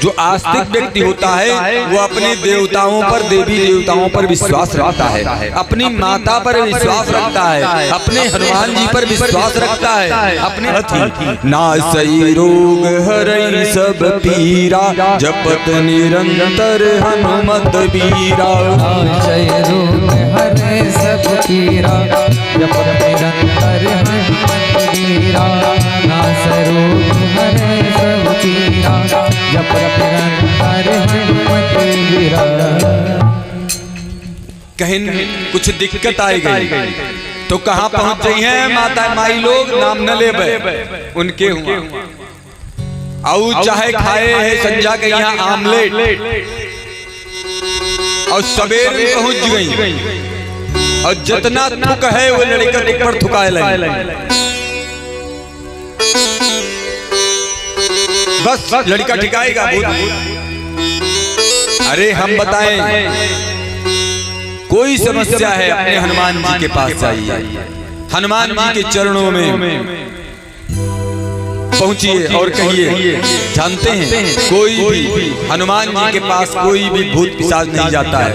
जो आस्तिक व्यक्ति होता है वो अपने देवताओं पर, देवी देवताओं पर विश्वास रखता है, अपनी माता पर विश्वास रखता है, अपने हनुमान जी पर विश्वास रखता है, अपने अति नासई रोग हरई सब पीरा, जपत निरंतर हनुमत बीरा।
नासई रोग हरई सब पीरा, जपत निरंतर हनुमत बीरा। नासई रोग हरई सब पीरा, जपत
कहीं कुछ दिक्कत आई गई तो कहाँ पहुंच गई है माता माई लोग, नाम न ले उनके हुआ। और चाहे खाए है संजा के यहाँ आमलेट और सवेर में पहुंच गई, और जितना थुक है वो लड़का ऊपर थुकाए लगे। बस लड़का ठिकाएगा। अरे हम बताएं, कोई समस्या है अपने हनुमान जी के पास जाइए, हनुमान जी के चरणों में पहुंचिए और कहिए। जानते हैं कोई भी हनुमान जी के पास कोई भी भूत पिशाच नहीं जाता है।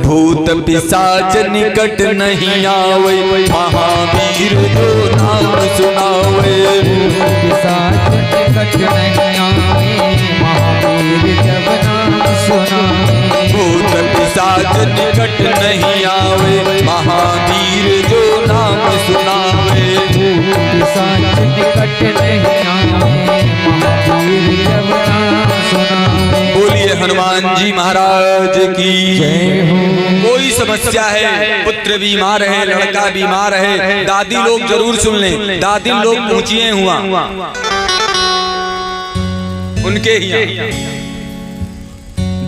भूत पिशाच निकट नहीं आवे, महावीर जो नाम सुनावे।
पिशाच निकट नहीं आवे, महावीर जब नाम सुनावे।
भूत पिशाच निकट नहीं आवे, महावीर जो नाम सुनावे।
पिशाच निकट नहीं आवे, महावीर जब नाम सुनावे।
बोलिए हनुमान जी महाराज की जय हो। कोई समस्या है, पुत्र बीमार है, लड़का बीमार है, दादी लोग जरूर सुन लें, दादी लोग पहुंचिए हुआ उनके ही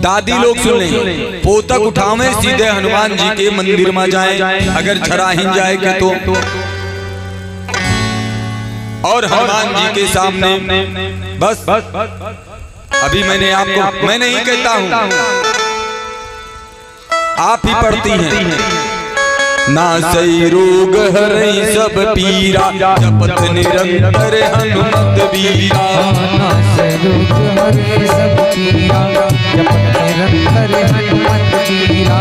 दादी लोग सुन लें। पोतक उठावे सीधे हनुमान जी के मंदिर में जाएं, अगर झराहीन जाए के तो। और हनुमान जी के सामने बस अभी मैंने आपको, मैं नहीं कहता हूं, आप ही पढ़ती हैं। नासई रोग हरई सब पीरा, जपत निरंतर हनुमत बीरा।
नासई रोग हरई सब पीरा, जपत निरंतर हनुमत बीरा।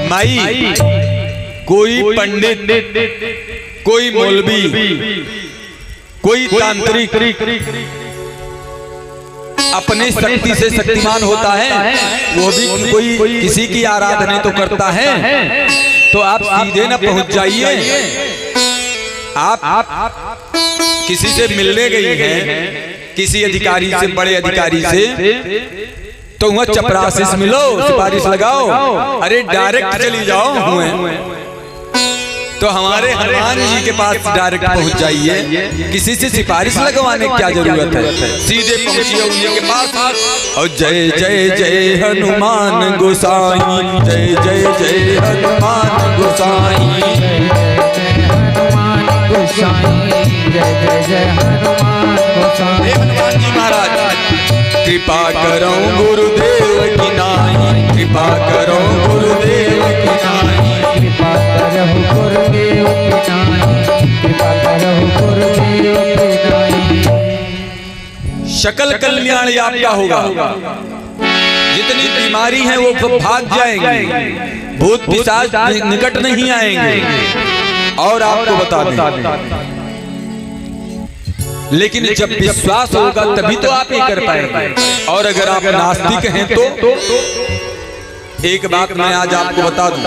माई, कोई पंडित, कोई मौलवी, कोई तांत्रिक अपने शक्ति से शक्तिमान होता है, वो भी कोई किसी की आराधना तो करता है। तो आप सीधे न पहुंच जाइए। आप किसी से मिलने गई हैं, किसी अधिकारी से, बड़े अधिकारी से, तो वह चपरासी से मिलो, सिफारिश लगाओ। अरे डायरेक्ट चली जाओ, तो हमारे हनुमान जी के पास डायरेक्ट पहुंच जाइए, किसी से सिफारिश लगवाने की क्या जरूरत है, सीधे पहुंचिए उन्हीं के पास। और जय जय जय हनुमान गोसाई, जय जय जय हनुमान गोसाई,
हनुमान गोसाई, जय जय जय हनुमान गोसाई।
हनुमान जी महाराज कृपा करो गुरुदेव की नाई, कृपा करो गुरुदेव की नाई,
कृपा करहु गुरुदेव की नाई, कृपा करहु गुरुदेव की नाई।
सकल कल्याण आपका होगा, जितनी बीमारी है वो भाग जाएंगी, भूत पिशाच निकट नहीं आएंगे। और आपको बता दें, लेकिन जब विश्वास होगा तभी तो आप ये कर पाएंगे। और अगर आप नास्तिक हैं तो एक बात मैं आज आपको बता दूं,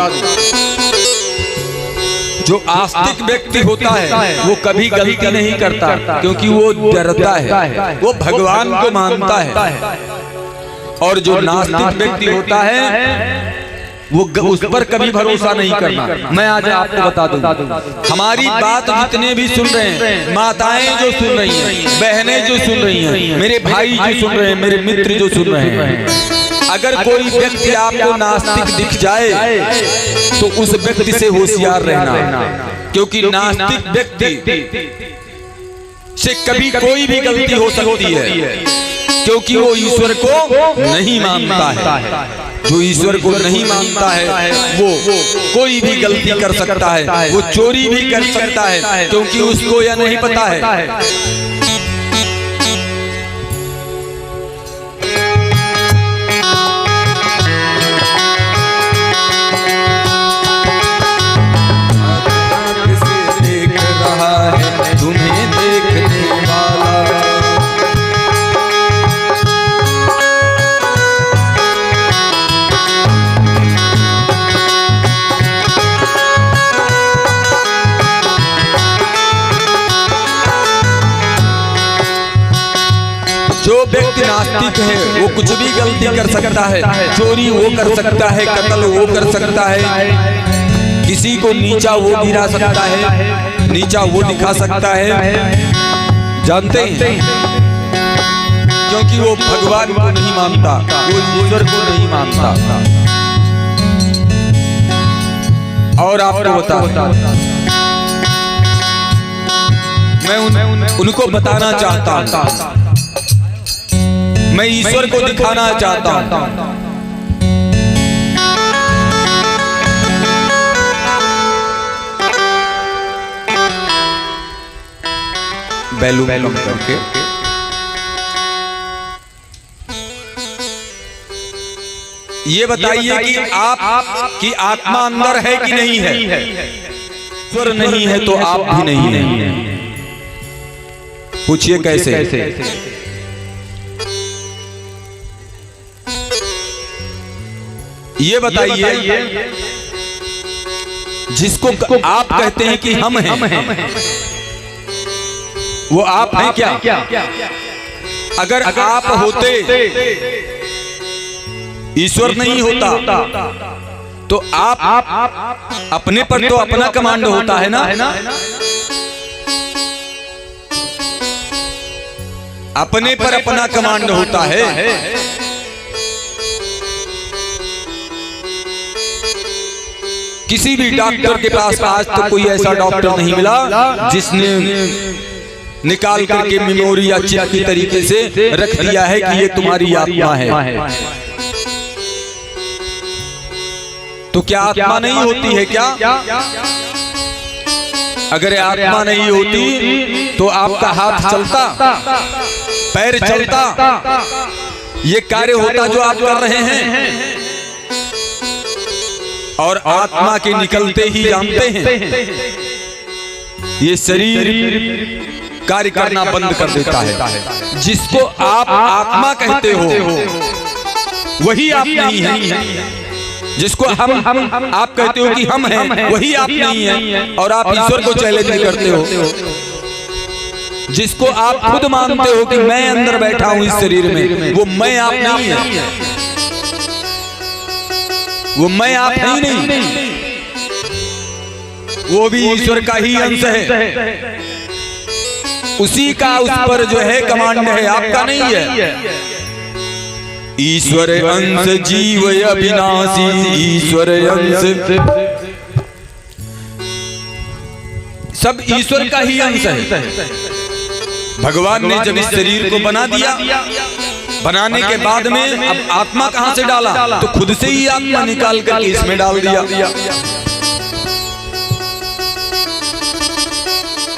जो आस्तिक व्यक्ति होता है वो कभी गलती नहीं करता, क्योंकि वो डरता है, वो भगवान को मानता है। और जो नास्तिक व्यक्ति होता है वो उस पर कभी भरोसा नहीं करना। मैं आज आपको बता दूं, हमारी बात जितने भी सुन रहे हैं, माताएं जो सुन रही हैं, बहनें जो सुन रही हैं, मेरे भाई जो सुन रहे हैं, मेरे मित्र जो सुन रहे हैं, अगर कोई व्यक्ति आपको नास्तिक दिख जाए तो उस व्यक्ति से होशियार रहना, क्योंकि नास्तिक व्यक्ति से कभी कोई भी गलती हो सकती है, क्योंकि वो ईश्वर को नहीं मानता है। जो ईश्वर को नहीं मानता है वो कोई भी गलती कर सकता है, वो चोरी भी कर सकता है, क्योंकि उसको यह नहीं पता है देख रहा है तुम्हें देखने वाला। जो व्यक्ति नास्तिक है वो कुछ भी गलती कर सकता है, चोरी वो कर सकता है, कत्ल वो कर सकता है, किसी को नीचा वो गिरा सकता है, नीचा वो दिखा सकता है। जानते हैं, क्योंकि वो भगवान को नहीं मानता, वो ईश्वर को नहीं मानता। और आपको बता, मैं उनको बताना चाहता हूं, मैं ईश्वर को दिखाना चाहता हूं। बैलून करके ये बताइए कि आप की आत्मा अंदर है कि नहीं है? ईश्वर नहीं है तो आप भी नहीं है। पूछिए कैसे? ये बताइए, जिसको आप कहते हैं कि हम हैं, वो आप हैं क्या? अगर आप होते, ईश्वर नहीं होता, तो आप अपने पर तो अपना कमांड होता है ना? अपने पर अपना कमांड होता है। किसी भी डॉक्टर के पास आज तक कोई ऐसा डॉक्टर नहीं मिला जिसने निकाल करके मेमोरी या चिप की तरीके से रख दिया है कि ये तुम्हारी आत्मा है। तो क्या आत्मा नहीं होती है क्या? अगर आत्मा नहीं होती तो आपका हाथ चलता, पैर चलता, ये कार्य होता जो आप कर रहे हैं। और आत्मा के निकलते ही जानते हैं ये शरीर कार्य करना बंद कर देता है। जिसको आप आत्मा कहते हो वही आप नहीं है। जिसको हम आप कहते हो कि हम हैं, वही आप नहीं है। और आप ईश्वर को चैलेंज करते हो। जिसको आप खुद मानते हो कि मैं अंदर बैठा हूं इस शरीर में, वो मैं आप नहीं है। वो मैं आप ही नहीं। वो भी ईश्वर का ही अंश है, उसी का उस पर जो है कमांड है, आपका नहीं है। ईश्वर अंश जीव अविनाशी, ईश्वर अंश सब ईश्वर का ही अंश है। भगवान ने जब इस शरीर को बना दिया, बनाने के बाद में अब आत्मा कहां से डाला, तो खुद से ही आत्मा निकाल कर इसमें डाल दिया।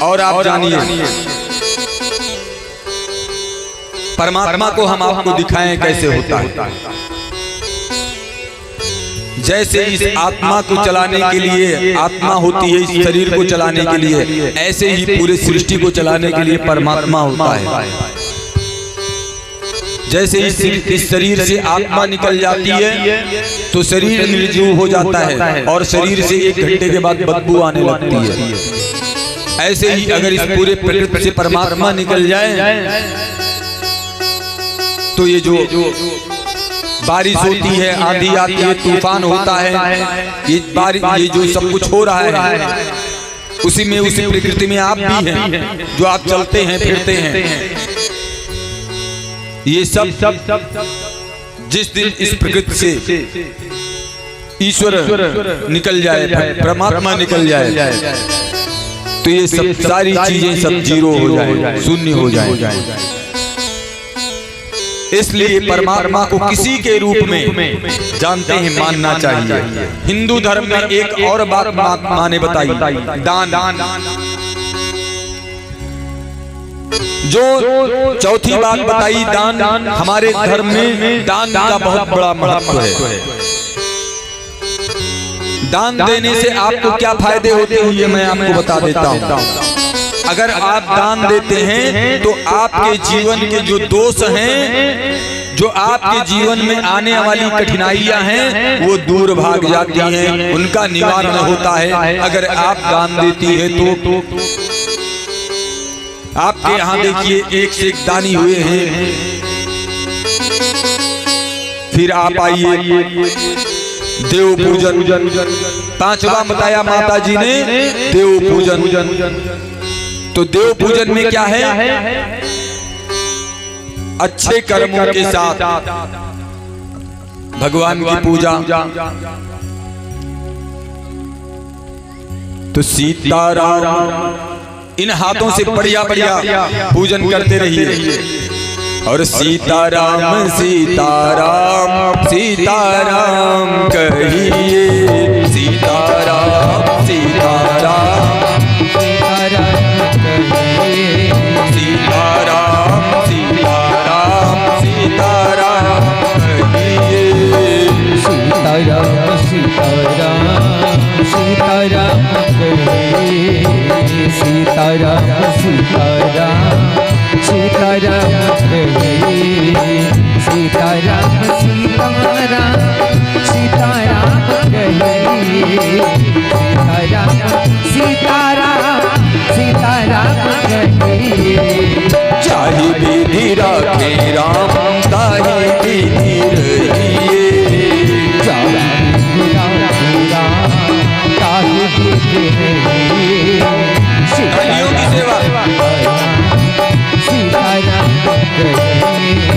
और आप जानिए परमात्मा को हम आपको दिखाएं कैसे होता है। जैसे इस आत्मा को चलाने के लिए आत्मा होती है, इस शरीर को चलाने के लिए, ऐसे ही पूरे सृष्टि को चलाने के लिए परमात्मा होता है। जैसे इस शरीर से आत्मा निकल जाती है तो शरीर निर्जीव हो जाता है और शरीर से 1 घंटे के बाद बदबू आने लगती है। ऐसे ही अगर इस पूरे प्रकृति से परमात्मा निकल जाए तो ये जो बारिश होती है, आंधी आती है, तूफान होता है, ये जो सब कुछ हो रहा है उसी में, उसी प्रकृति में आप भी हैं, जो आप चलते हैं फिरते हैं। ये सब जिस दिन इस प्रकृति से ईश्वर निकल जाए, परमात्मा निकल जाए, तो ये सब सारी चीजें सब जीरो हो जाए, शून्य हो जाए। इसलिए परमात्मा को किसी के रूप में जानते हैं, मानना चाहिए। हिंदू धर्म में एक और बात माँ ने बताई, दान। जो चौथी बात बताई, दान। हमारे धर्म में दान का बहुत बड़ा महत्व है। दान देने से आपको क्या फायदे होते हैं ये मैं आपको बता देता हूँ। अगर आप दान देते हैं तो आपके जीवन के जो दोष हैं, जो आपके जीवन में आने वाली कठिनाइयां हैं, वो दूर भाग जाती हैं, उनका निवारण होता है। अगर आप दान देती है तो आपके यहाँ देखिए 1 से 1 दानी हुए हैं। फिर आप आइए देव पूजन, 5वां बताया माता जी ने देव पूजन। तो देव पूजन में क्या है, अच्छे कर्मों के साथ भगवान की पूजा। तो सीताराम इन हाथों से बढ़िया पूजन करते रहिए। और सीताराम सीताराम सीताराम कहिए, सीताराम सीताराम सीताराम सीताराम सीताराम कहिए,
सीताराम सीताराम सीताराम कहिए, सीताराम सीताराम सीताराम कहिए, सीताराम सीताराम सीताराम कहिए, सीताराम सीताराम कहिए।
चाहे विधि राखे राम, ताहि विधि रहिए,
चाहे विधि राखे राम, ताहि विधि रहिए।
कलियों की सेवा
सीताराम कहिए।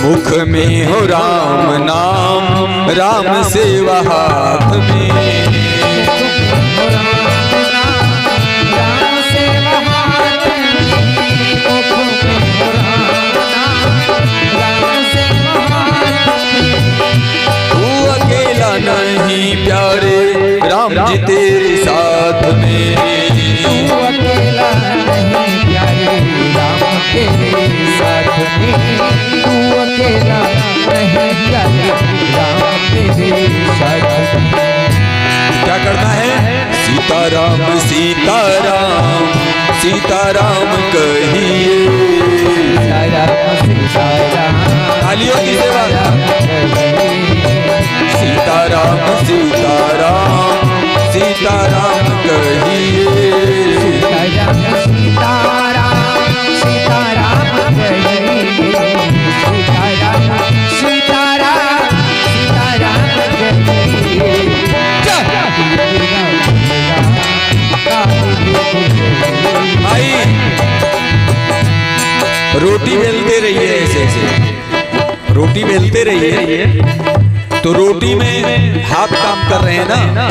मुख में हो राम नाम, राम सेवा हाथ में, तू अकेला नहीं प्यारे, राम जी तेरे साथ में,
तू अकेला नहीं प्यारे, राम तेरे साथ में, तू अकेला नहीं प्यारे, राम तेरे साथ में।
क्या करना है? सीताराम सीताराम सीताराम कहिए। तालियों की सेवा। सीताराम सीताराम सीताराम कहिए।
सीताराम सीताराम कहिए। सीताराम सीताराम सीताराम कहिए।
भाई रोटी बेलते रहिए, ऐसे ऐसे रोटी बेलते रहिए तो रोटी में हाथ काम कर रहे हैं ना,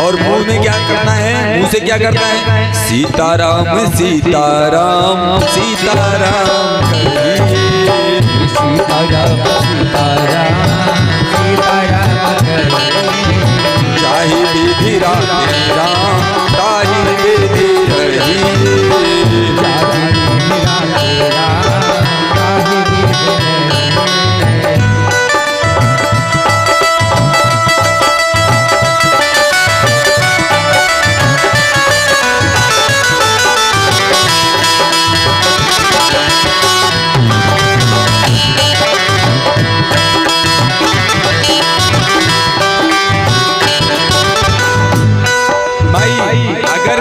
और मुंह में क्या करना है? मुंह से क्या करना है? सीताराम सीताराम सीताराम कहिए।
सीताराम सीताराम सीताराम कहिए।
चाहे विधि राधे राम ताहि विधि रहिए।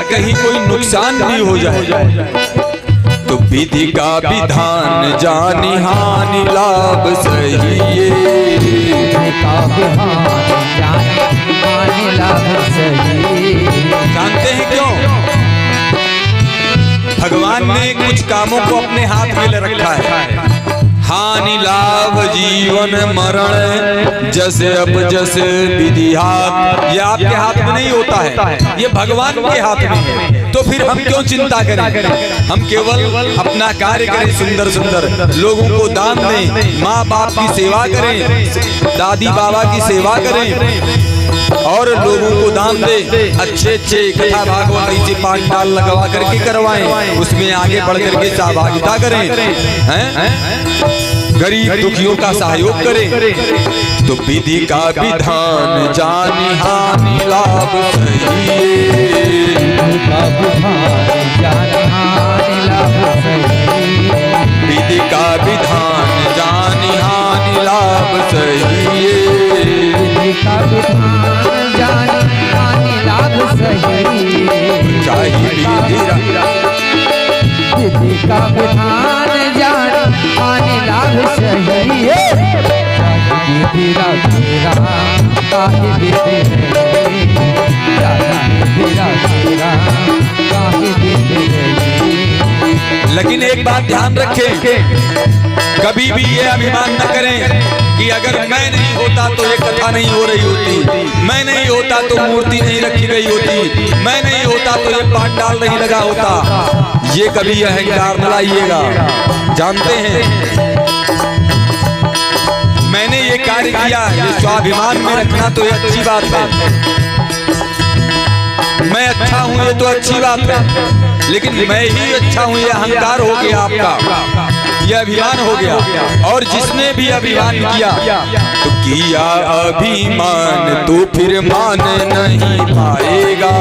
कहीं कोई नुकसान भी हो जाए तो विधि का विधान जानी हानि लाभ सहिए। जानते हैं क्यों? भगवान ने कुछ कामों को अपने हाथ में ले रखा है। हानि लाभ जीवन मरण जैसे अब जैसे विधि हाथ, ये आपके हाथ में नहीं होता है, ये भगवान के हाथ में है। तो फिर हम क्यों चिंता करें? हम केवल अपना कार्य करें, सुंदर सुंदर लोगों को दान दें, माँ बाप की सेवा करें, दादी बाबा की सेवा करें और लोगों को दान दें। अच्छे अच्छे कथा भागवत ऐसे पाठ डाल लगवा करके करवाएं, उसमें आगे बढ़ करके सहभागिता करें, हैं? गरीब दुखियों का सहयोग करें। तो विधि का विधान जानी हानि लाभ सहिए। विधि का विधान जानी हानि लाभ सहिए। चाहे
विधि का विधान जान आने लाभ सहिए। विधि
लेकिन एक बात ध्यान रखें, कभी भी ये अभिमान न करें कि अगर मैं नहीं होता तो ये कथा नहीं हो रही होती, मैं नहीं होता तो मूर्ति नहीं रखी गई होती, मैं नहीं होता तो ये पाठ डाल नहीं लगा होता। ये कभी अहंकार न लाइएगा। जानते हैं मैंने ये कार्य किया, ये स्वाभिमान में रखना तो ये अच्छी बात है। मैं अच्छा हूँ ये तो अच्छी बात है, लेकिन मैं ही अच्छा हूँ ये अहंकार हो गया आपका, ये अभिमान हो गया। और जिसने भी अभिमान किया तो किया अभिमान तो फिर मान नहीं पाएगा।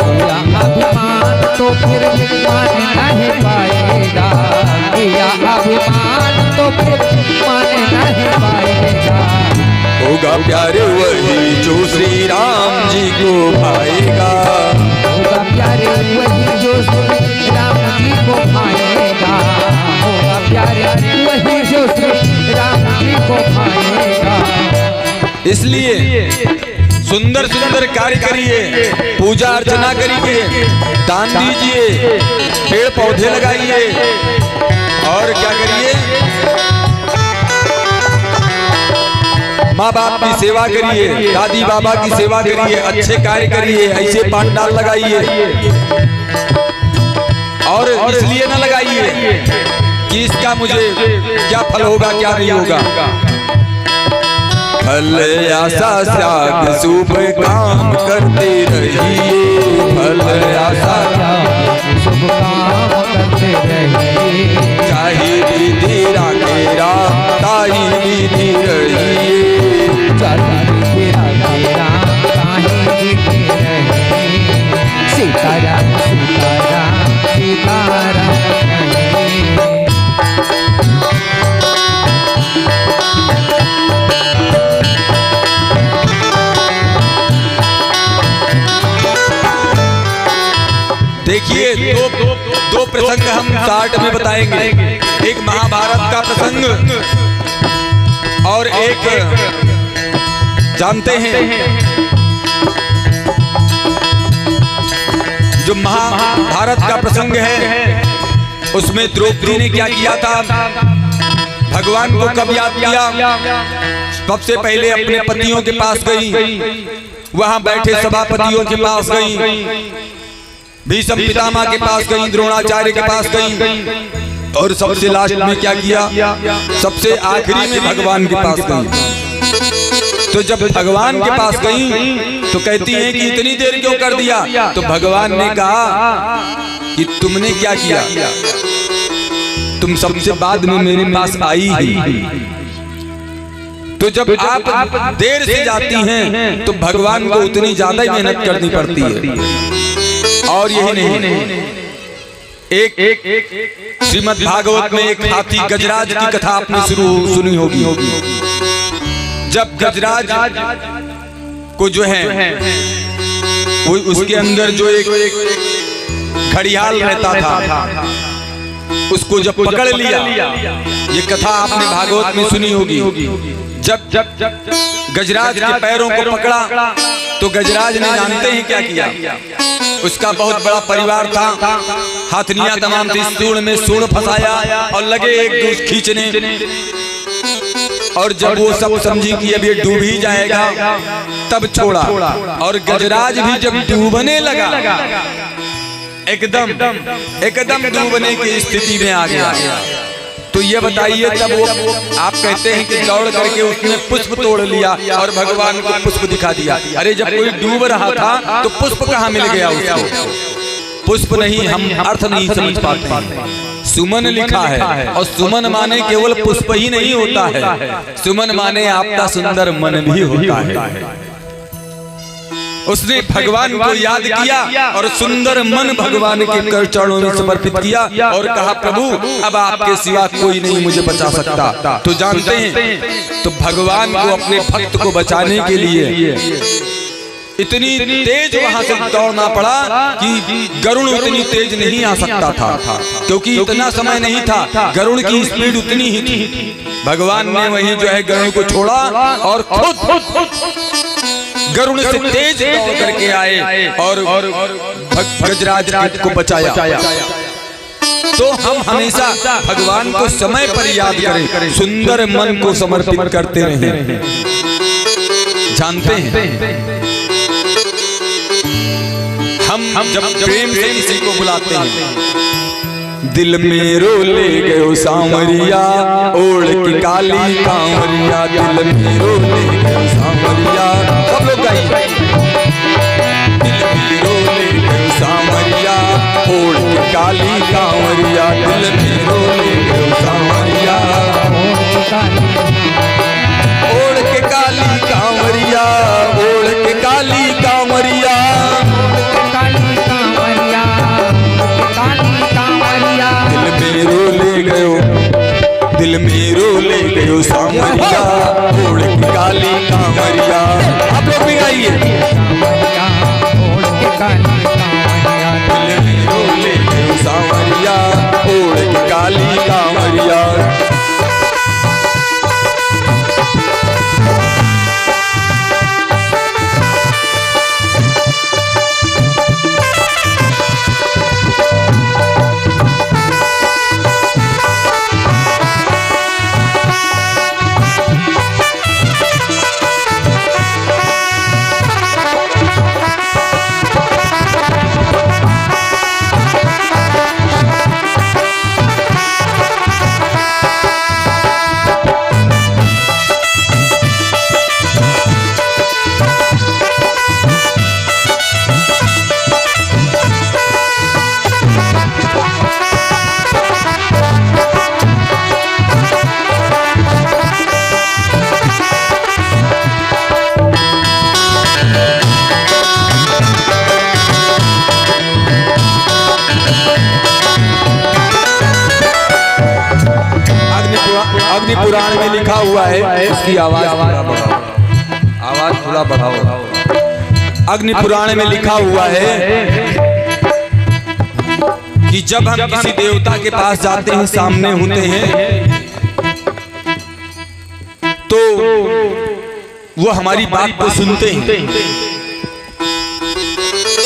अभिमान तो फिर मान नहीं पाएगा। किया अभिमान तो फिर मान नहीं पाएगा।
होगा प्यारे वही जो श्री राम जी को भाएगा।
होगा प्यारे वही जो श्री राम जी को भाएगा। होगा प्यारे वही जो श्री राम जी को भाएगा।
इसलिए सुंदर सुंदर कार्य करिए, पूजा अर्चना करिए, दान दीजिए, पेड़ पौधे लगाइए और क्या करिए? माँ बाप की सेवा करिए, दादी बाबा की सेवा करिए, अच्छे कार्य करिए, ऐसे पांडाल लगाइए। और इसलिए न लगाइए कि इसका मुझे क्या फल होगा क्या नहीं होगा। फल आशा त्याग शुभ काम करते रहिए। फल आशा
शुभ काम करते रहिए।
चाहे विधि राधे राम ताहि विधि रहिए।
चाहे विधि राधे राम ताहि
देखिए दो प्रसंग हम चार्ट में बताएंगे। एक महाभारत का प्रसंग और एक जानते हैं जो महाभारत का प्रसंग है उसमें द्रौपदी ने क्या किया था, भगवान को कब याद किया। सबसे पहले अपने पतियों के पास गई, वहां बैठे सभापतियों के पास गई, भीष्म पितामह के पास गई, द्रोणाचार्य के पास गई और सबसे लास्ट में क्या किया, सबसे आखिरी में भगवान के पास गई। तो जब भगवान के पास गई तो कहती हैं कि इतनी देर क्यों कर दिया। तो भगवान ने कहा कि तुमने क्या किया, तुम सबसे बाद में मेरे पास आई ही। तो जब आप देर से जाती हैं तो भगवान को उतनी ज्यादा ही मेहनत करनी पड़ती है। और यही नहीं, एक श्रीमद् भागवत में एक हाथी गजराज की कथा आपने सुनी होगी। जब गजराज को जो है वो उसके अंदर जो एक घड़ियाल रहता था उसको जब पकड़ लिया, ये कथा आपने भागवत में सुनी होगी। जब गजराज के पैरों को पकड़ा तो गजराज ने जानते हैं क्या किया, उसका बहुत बड़ा परिवार था, हाथनियां तमाम थी, सूंड में सूंड फंसाया और लगे एक दूसरे खींचने। और जब वो सब समझी कि अब ये डूब ही जाएगा तब छोड़ा। और गजराज भी जब डूबने लगा एकदम डूबने की स्थिति में आ गया। तो ये बताइए तब वो आप कहते हैं कि दौड़ करके उसने पुष्प तोड़ लिया और भगवान को पुष्प दिखा दिया। अरे जब कोई डूब रहा था तो पुष्प कहाँ मिल गया उसको? पुष्प नहीं, हम अर्थ नहीं समझ पाते। सुमन लिखा है और सुमन माने केवल पुष्प ही नहीं होता है, सुमन माने आपका सुंदर मन भी होता है। उसने भगवान को याद किया और सुंदर मन भगवान के चरणों में समर्पित किया और कहा प्रभु अब आपके सिवा कोई नहीं मुझे बचा सकता। तो जानते हैं तो भगवान को अपने भक्त को बचाने के लिए इतनी तेज वहां से दौड़ना पड़ा कि गरुड़ उतनी तेज नहीं आ सकता था, क्योंकि इतना समय नहीं था, गरुड़ की स्पीड उतनी ही थी। भगवान ने वहीं जो है गरुड़ को छोड़ा और खुद गरुड़ से तेज दौड़ करके आए और गजराज को बचाया। तो हम हमेशा भगवान को समय पर याद करें, सुंदर मन को समर्पित करते रहें। जानते हैं हम जब प्रेम से किसी को बुलाते हैं, दिल में रो ले गयो सांवरिया ओढ़ की काली कांवरिया, दिल में रो ले गयो सांवरिया। सब लोग गाइए, दिल में रो ले गयो सांवरिया ओढ़ की काली कांवरिया, दिल में रो ले गयो सांवरिया ओढ़ के काली कांवरिया, ओढ़ के काली कांवरिया। दिल में रो ले गयो सांवरिया ओढ़ के काली कांवरिया। आप लोग भी गाइए, दिल में रो ले गयो सांवरिया ओढ़ के काली कांवरिया। अग्नि पुराण में लिखा हुआ है, उसकी आवाज थोड़ा बढ़ाओ। अग्नि पुराण में लिखा हुआ है कि जब हम किसी देवता के पास जाते हैं, सामने होते हैं, तो वो हमारी बात को सुनते हैं।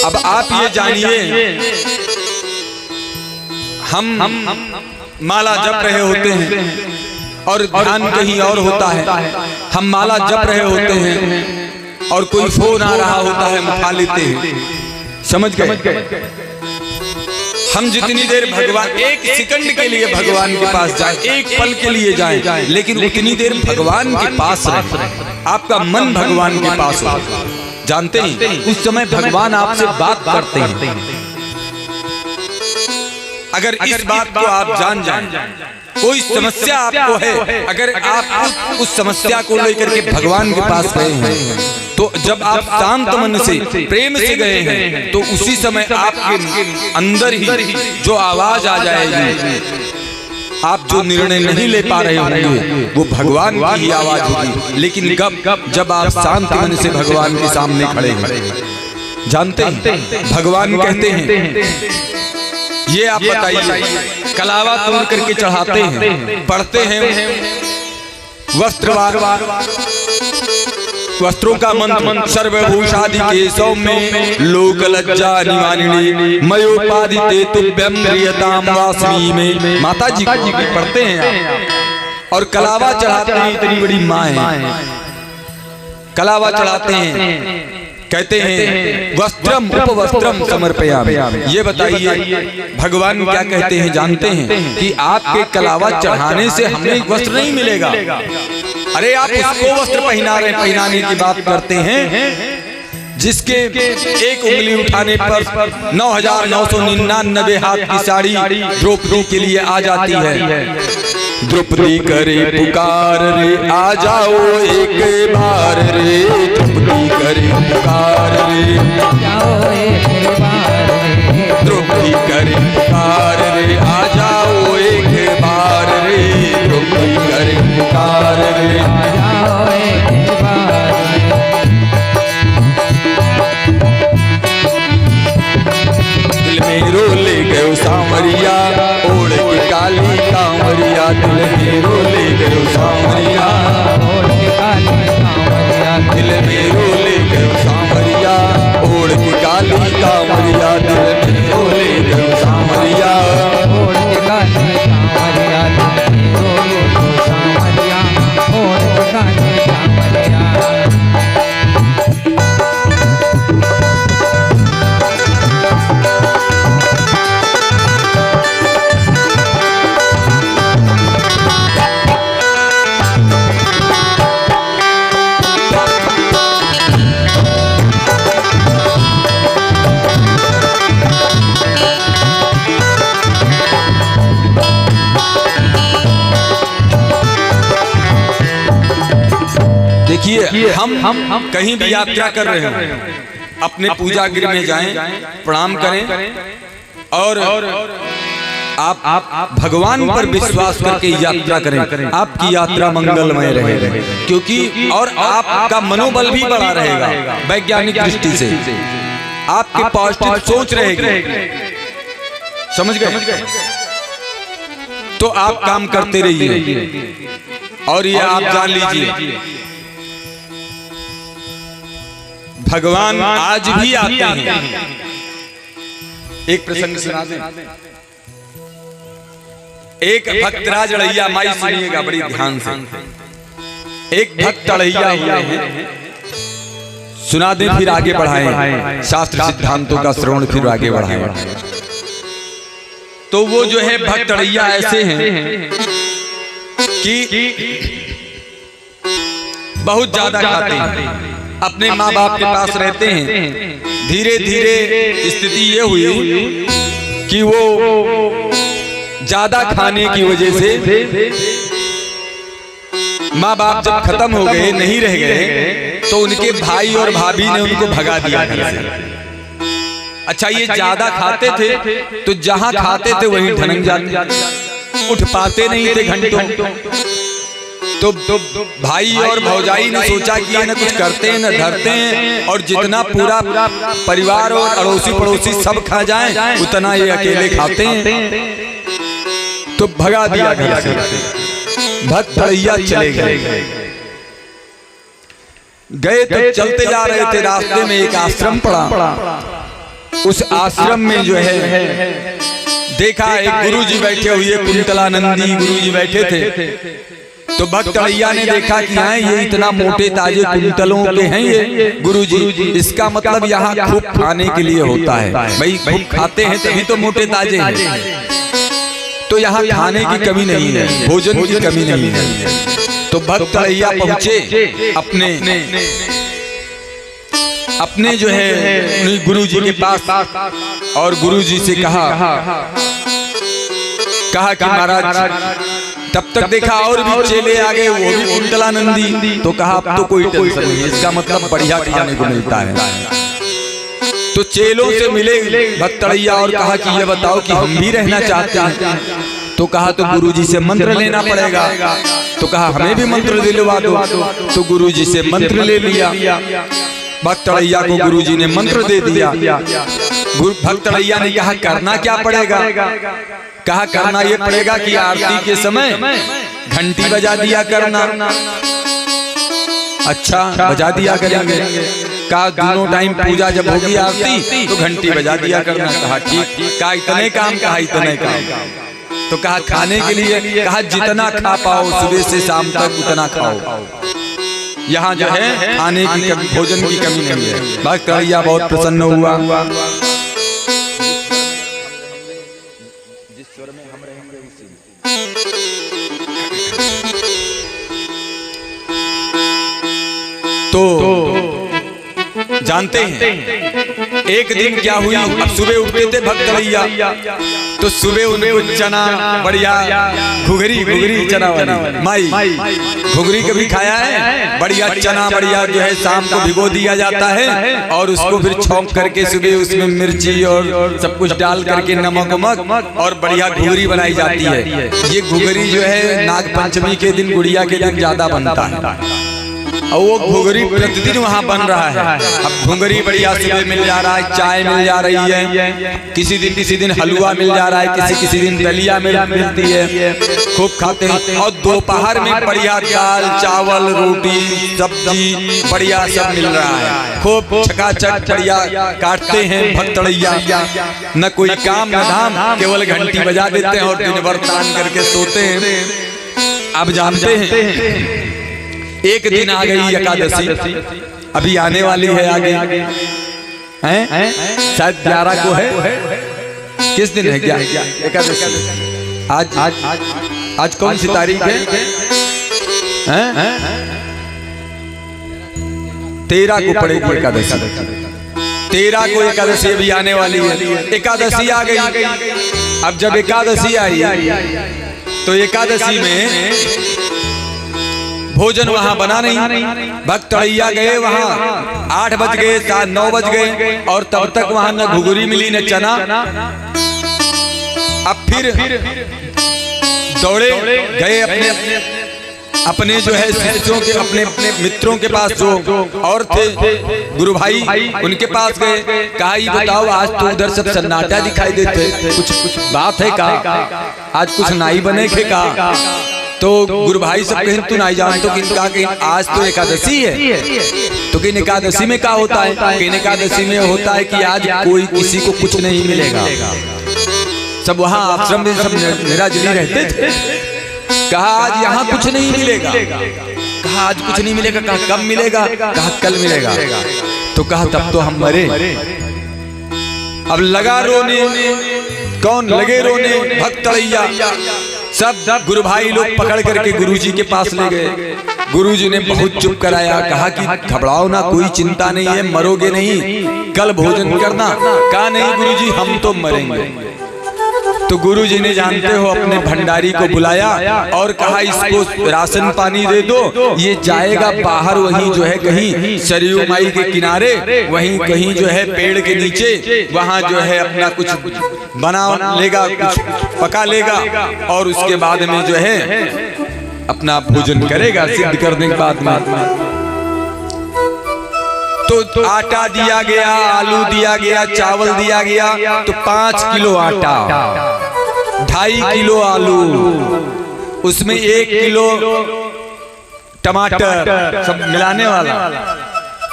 अब आप ये जानिए, हम माला जप रहे होते हैं और ध्यान कहीं और होता है। हम माला जप रहे होते हैं और कोई फोन आ रहा होता है, हम उठा लेते हैं। समझ गए? हम जितनी देर भगवान, एक सेकंड के लिए भगवान के पास जाए, एक पल के लिए जाए, लेकिन उतनी देर भगवान के पास रहे, आपका मन भगवान के पास हो। जानते हैं उस समय भगवान आपसे बात करते हैं। अगर इस बात को आप जान जाएं, कोई समस्या आपको है, अगर आप उस समस्या को लेकर के भगवान के पास गए हैं, तो जब आप शांत मन से, प्रेम से गए हैं, तो उसी समय आपके अंदर ही जो आवाज आ जाएगी, आप जो निर्णय नहीं ले पा रहे होंगे, वो भगवान की ही आवाज होगी। लेकिन जब आप शांत मन से भगवान के सामने खड़े हैं, जानते हैं भगवान कहते हैं, ये आप बताइए, कलावा तोड़ करके चढ़ाते हैं, पढ़ते हैं वस्त्रों का मंत्र, सर्वभूषादि केशव में लोक लज्जा निवारिणी मयोपाधि ते तुभ्यम प्रियताम वासनी में। माता जी की पढ़ते हैं और कलावा चढ़ाते हैं। इतनी बड़ी माँ है, कलावा चढ़ाते हैं, कहते हैं वस्त्रम उपवस्त्रम समर्पयामि। ये बताइए भगवान क्या कहते हैं? जानते हैं कि आपके कलावा चढ़ाने से हमें वस्त्र नहीं मिलेगा। अरे आप उसको वस्त्र पहनाने की बात करते हैं जिसके एक उंगली उठाने पर 9,999 हाथ की साड़ी द्रौपदी के लिए आ जाती है। द्रौपदी करे पुकार रे, आ जाओ एक बार रे, द्रौपदी करे पुकार रे, द्रौपदी करे पुकार रे, आ जाओ एक बार रे, द्रौपदी करे पुकार रे। दिल में रोले गयो सांवरिया, ओढ़ के काली कांवरिया, दिल में रोले गयो सांवरिया, ओढ़ के काली कांवरिया, दिल में रोले गयो सांवरिया, ओढ़ के काली कांवरिया, दिल में रोले गयो सांवरिया, ओढ़ के काली कांवरिया, दिल में रोले गयो सांवरिया, ओढ़ के काली कांवरिया। देखिए हम कहीं भी यात्रा कर रहे हैं, अपने पूजा गृह में जाएं, प्रणाम करें और आप भगवान पर विश्वास करके यात्रा करें। आपकी यात्रा मंगलमय रहे, क्योंकि और आपका मनोबल भी बढ़ा रहेगा। वैज्ञानिक दृष्टि से आपके पॉजिटिव सोच रहेगी। समझ गए? तो आप काम करते रहिए और ये आप जान लीजिए भगवान आज भी आते हैं। एक प्रसंग सुना दें। एक भक्त राज लड़ैया, माई सुनिएगा बड़ी ध्यान से। एक भक्त लड़ैया हुए हैं, सुना दें फिर आगे बढ़ाएं, शास्त्र सिद्धांतों का श्रवण फिर आगे बढ़ाएं। तो वो जो है भक्त लड़ैया ऐसे हैं कि बहुत ज्यादा खाते हैं, अपने माँ बाप के पास रहते हैं। धीरे धीरे स्थिति ये हुई कि वो ज्यादा खाने की वजह से माँ बाप जब खत्म हो गए, नहीं रह गए, तो उनके भाई और भाभी ने उनको भगा दिया घर से। अच्छा, ये ज्यादा खाते थे तो जहां खाते थे वहीं ढनक जाते, उठ पाते नहीं थे घंटों। तो भाई और भौजाई ने सोचा कि ये न कुछ करते हैं न धरते हैं, और जितना पूरा परिवार और अड़ोसी पड़ोसी सब खा जाएं उतना ये अकेले खाते हैं। तो भगा दिया घर से। भक्त भैया चले गए तो चलते जा रहे थे, रास्ते में एक आश्रम पड़ा। उस आश्रम में जो है देखा एक गुरुजी बैठे हुए, कुंतलानंदी गुरुजी बैठे थे। तो भक्त भैया ने देखा कि हाँ ये इतना मोटे ताजे कुंतलों के हैं ये गुरुजी, इसका मतलब यहाँ खूब खाने के लिए होता है। भाई खूब खाते हैं तभी तो मोटे ताजे हैं, तो यहाँ खाने की कमी नहीं है, भोजन की कमी नहीं है। तो भक्त भैया पहुंचे अपने जो है गुरुजी के पास, और गुरुजी से कहा कि महाराज, तब तक देखा और भी चेले आ गए, वो भी कुंतलानंदी। तो कहा अब तो कोई टेंशन नहीं, इसका मतलब बढ़िया खाने को मिलता है। तो चेलों से मिले भक्त भैया और कहा कि ये बताओ कि हम भी रहना चाहते हैं। तो कहा तो गुरुजी से मंत्र लेना पड़ेगा। तो कहा हमें भी मंत्र दिलवा दो। तो गुरुजी से मंत्र ले लिया। भक्त भैया को गुरुजी ने मंत्र दे दिया। भक्त भैया ने कहा करना क्या पड़ेगा? कहा करना ये पड़ेगा कि आरती के समय घंटी बजा दिया करना। अच्छा बजा दिया करेंगे। कहा दोनों टाइम पूजा जब होगी आरती तो घंटी बजा दिया करना। कहा ठीक। कहा इतने काम? कहा इतने काम। तो कहा खाने के लिए? कहा जितना खा पाओ सुबह से शाम तक उतना खाओ, यहाँ जो है खाने की भोजन की कमी नहीं है। भक्त भैया बहुत प्रसन्न हुआ। तो जानते हैं एक दिन क्या हुई? अब सुबह उठते थे भक्त भैया, तो सुबह उनको चना बढ़िया घुघरी चना वाली माई घुघरी कभी खाया है? बढ़िया चना बढ़िया जो है शाम को भिगो दिया जाता है और उसको फिर छौंक करके सुबह उसमें मिर्ची और सब कुछ डाल करके नमक और बढ़िया घुघरी बनाई जाती है। ये घुघरी जो है नाग पंचमी के दिन, गुड़िया के दिन ज्यादा बनता है, और वो घुघरी प्रतिदिन वहाँ बन रहा है। अब घुघरी बढ़िया सुबह मिल जा रहा है, चाय मिल जा रही है, किसी दिन हलवा मिल जा रहा है, किसी दिन दलिया मिलती है, खूब खाते हैं। और दोपहर में बढ़िया दाल चावल रोटी सब्जी बढ़िया सब मिल रहा है, खूब चकाचक बढ़िया काटते हैं भक्त भैया। न कोई काम न धाम, केवल घंटी बजा देते हैं और दिन भर तान करके सोते हैं। अब जानते हैं एक दिन आ गई एकादशी, अभी आने वाली है आगे, हैं शायद 11 को है। किस दिन है क्या एकादशी? आज कौन सी तारीख है? 13 को पड़ेगी एकादशी। 13 को एकादशी अभी आने वाली है। एकादशी आ गई। अब जब एकादशी आई तो एकादशी में भोजन वहां बना नहीं। भक्त भैया गए वहां, 8 बज गए 9 बज गए और तब तक वहां न घुघरी मिली न चना। अब फिर दौड़े गए अपने जो है शिष्यों के, अपने मित्रों के पास जो और थे गुरु भाई, उनके पास गए। कहा ये बताओ आज तो उधर सब सन्नाटा दिखाई देते, कुछ बात है का? आज कुछ नाई बने के का? तो गुरु भाई सब कहें तू नहीं जानते कि आज तो एकादशी है। तो कि एकादशी में क्या होता है? कि एकादशी में होता है कि आज कोई किसी को कुछ नहीं मिलेगा। सब वहाँ आश्रम में सब निराजली रहते थे। कहा आज यहाँ कुछ नहीं मिलेगा। कहा आज कुछ नहीं मिलेगा। कहा कब मिलेगा? कहा कल मिलेगा। तो कहा तब तो हम मरे। अब लगा रोने, कौन लगे रोने? भक्त भैया सब गुरु भाई लोग पकड़ करके गुरुजी के पास ले गए। गुरुजी ने बहुत चुप कराया, कहा कि घबराओ ना, कोई चिंता नहीं है, मरोगे नहीं, कल भोजन करना। कहा नहीं गुरुजी हम तो मरेंगे। तो गुरुजी ने जानते हो अपने भंडारी को बुलाया और कहा इसको राशन पानी दे दो, ये जाएगा बाहर, वहीं जो है कहीं सरयू माई के किनारे, वहीं कहीं जो है पेड़ के नीचे, वहां जो है अपना कुछ बना लेगा, कुछ पका लेगा और उसके बाद में जो है अपना भोजन करेगा सिद्ध करने के बाद में। तो आटा दिया गया, आलू दिया गया, चावल दिया गया, तो 5 किलो आटा, 2.5 किलो आलू, उसमें 1 किलो टमाटर, सब मिलाने वाला।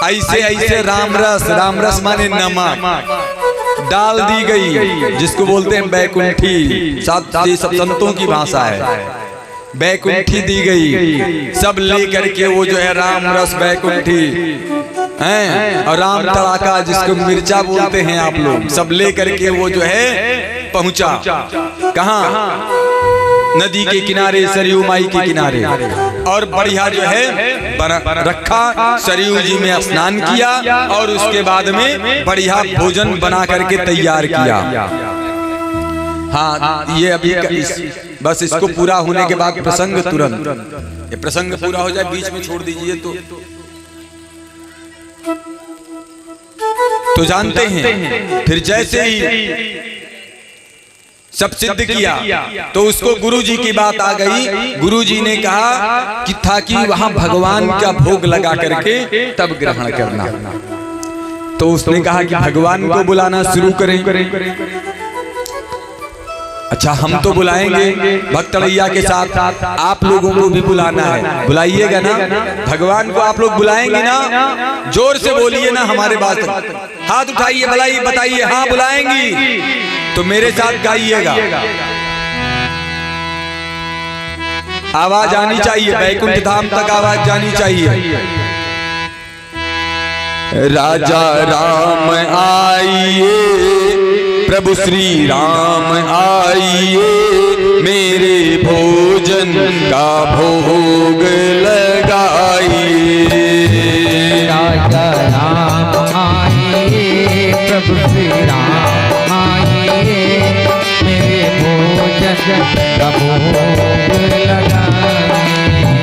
ऐसे ऐसे रामरस माने नमक डाल दी गई, जिसको बोलते हैं बैकुंठी, सब संतों की भाषा है। बैकुंठी दी गई, सब लेकर के वो जो है रामरस बैकुंठी हैं, और राम तड़ाका जिसको मिर्चा बोलते हैं आप लोग, सब लेकर के वो जो है पहुंचा कहाँ? नदी के किनारे, सरयू माई के किनारे, और बढ़िया जो है रखा, सरयू जी में स्नान किया, और उसके बाद में बढ़िया भोजन बना करके तैयार किया। हाँ, ये अभी बस इसको पूरा होने के बाद प्रसंग तुरंत, ये प्रसंग पूरा हो जाए, बीच में छोड़ दीजिए तो जानते हैं। फिर जैसे ही सब सिद्ध किया तो उसको गुरुजी की बात आ गई। गुरुजी ने कहा कि था कि वहां भगवान का भोग लगा करके तब ग्रहण करना। तो उसने कहा कि भगवान को बुलाना शुरू करें। अच्छा, हम तो बुलाएंगे, भक्तड़ैया के साथ आप लोगों को भी बुलाना है, बुलाइएगा ना? भगवान को आप लोग बुलाएंगे ना? जोर से बोलिए ना हमारे बात, हाथ उठाइए, बुलाइए, बताइए हाँ बुलाएंगी, तो मेरे साथ गाइएगा। आवाज आनी चाहिए, बैकुंठ धाम तक आवाज जानी चाहिए। राजा राम आइए, प्रभु श्री राम आइए, मेरे भोजन का भोग लगाइए।
राजा राम आइए, प्रभु श्री राम आइए, मेरे भोजन का भोग लगाइए।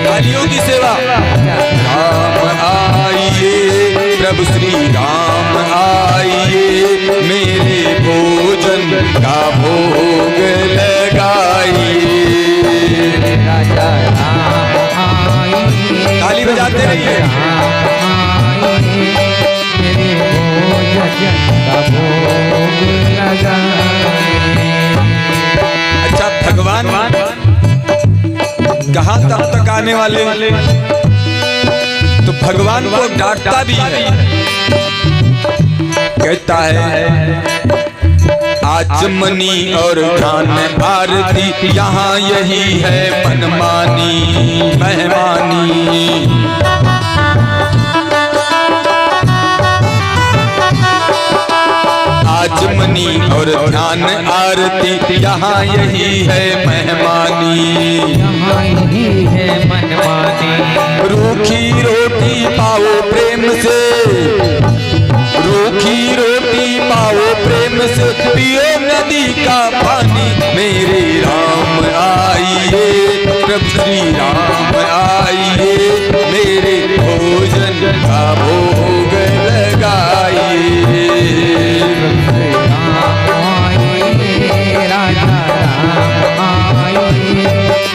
तालियों की सेवा। राम आइए, प्रभु श्री राम आइए, मेरे भोजन का भोग लगाइए।
राजा राम आइए,
ताली बजाते रहिए।
मेरे भोजन का भोग लगाइए।
अच्छा, भगवान कहाँ तब तक आने वाले? तो भगवान को डांटता भी है, कहता है आचमनी और ध्यान आरती, यहाँ यही है मनमानी मेहमानी। आचमनी और ध्यान आरती, यहाँ यही है मेहमानी,
यहाँ यही है मनमानी।
रूखी रोटी पाओ प्रेम से, रूखी रोटी पाओ प्रेम से, पियो नदी का पानी, मेरे राम आइए, प्रभु श्री राम आइए, मेरे भोजन का भोग लगाइए।
राजा राम आइए,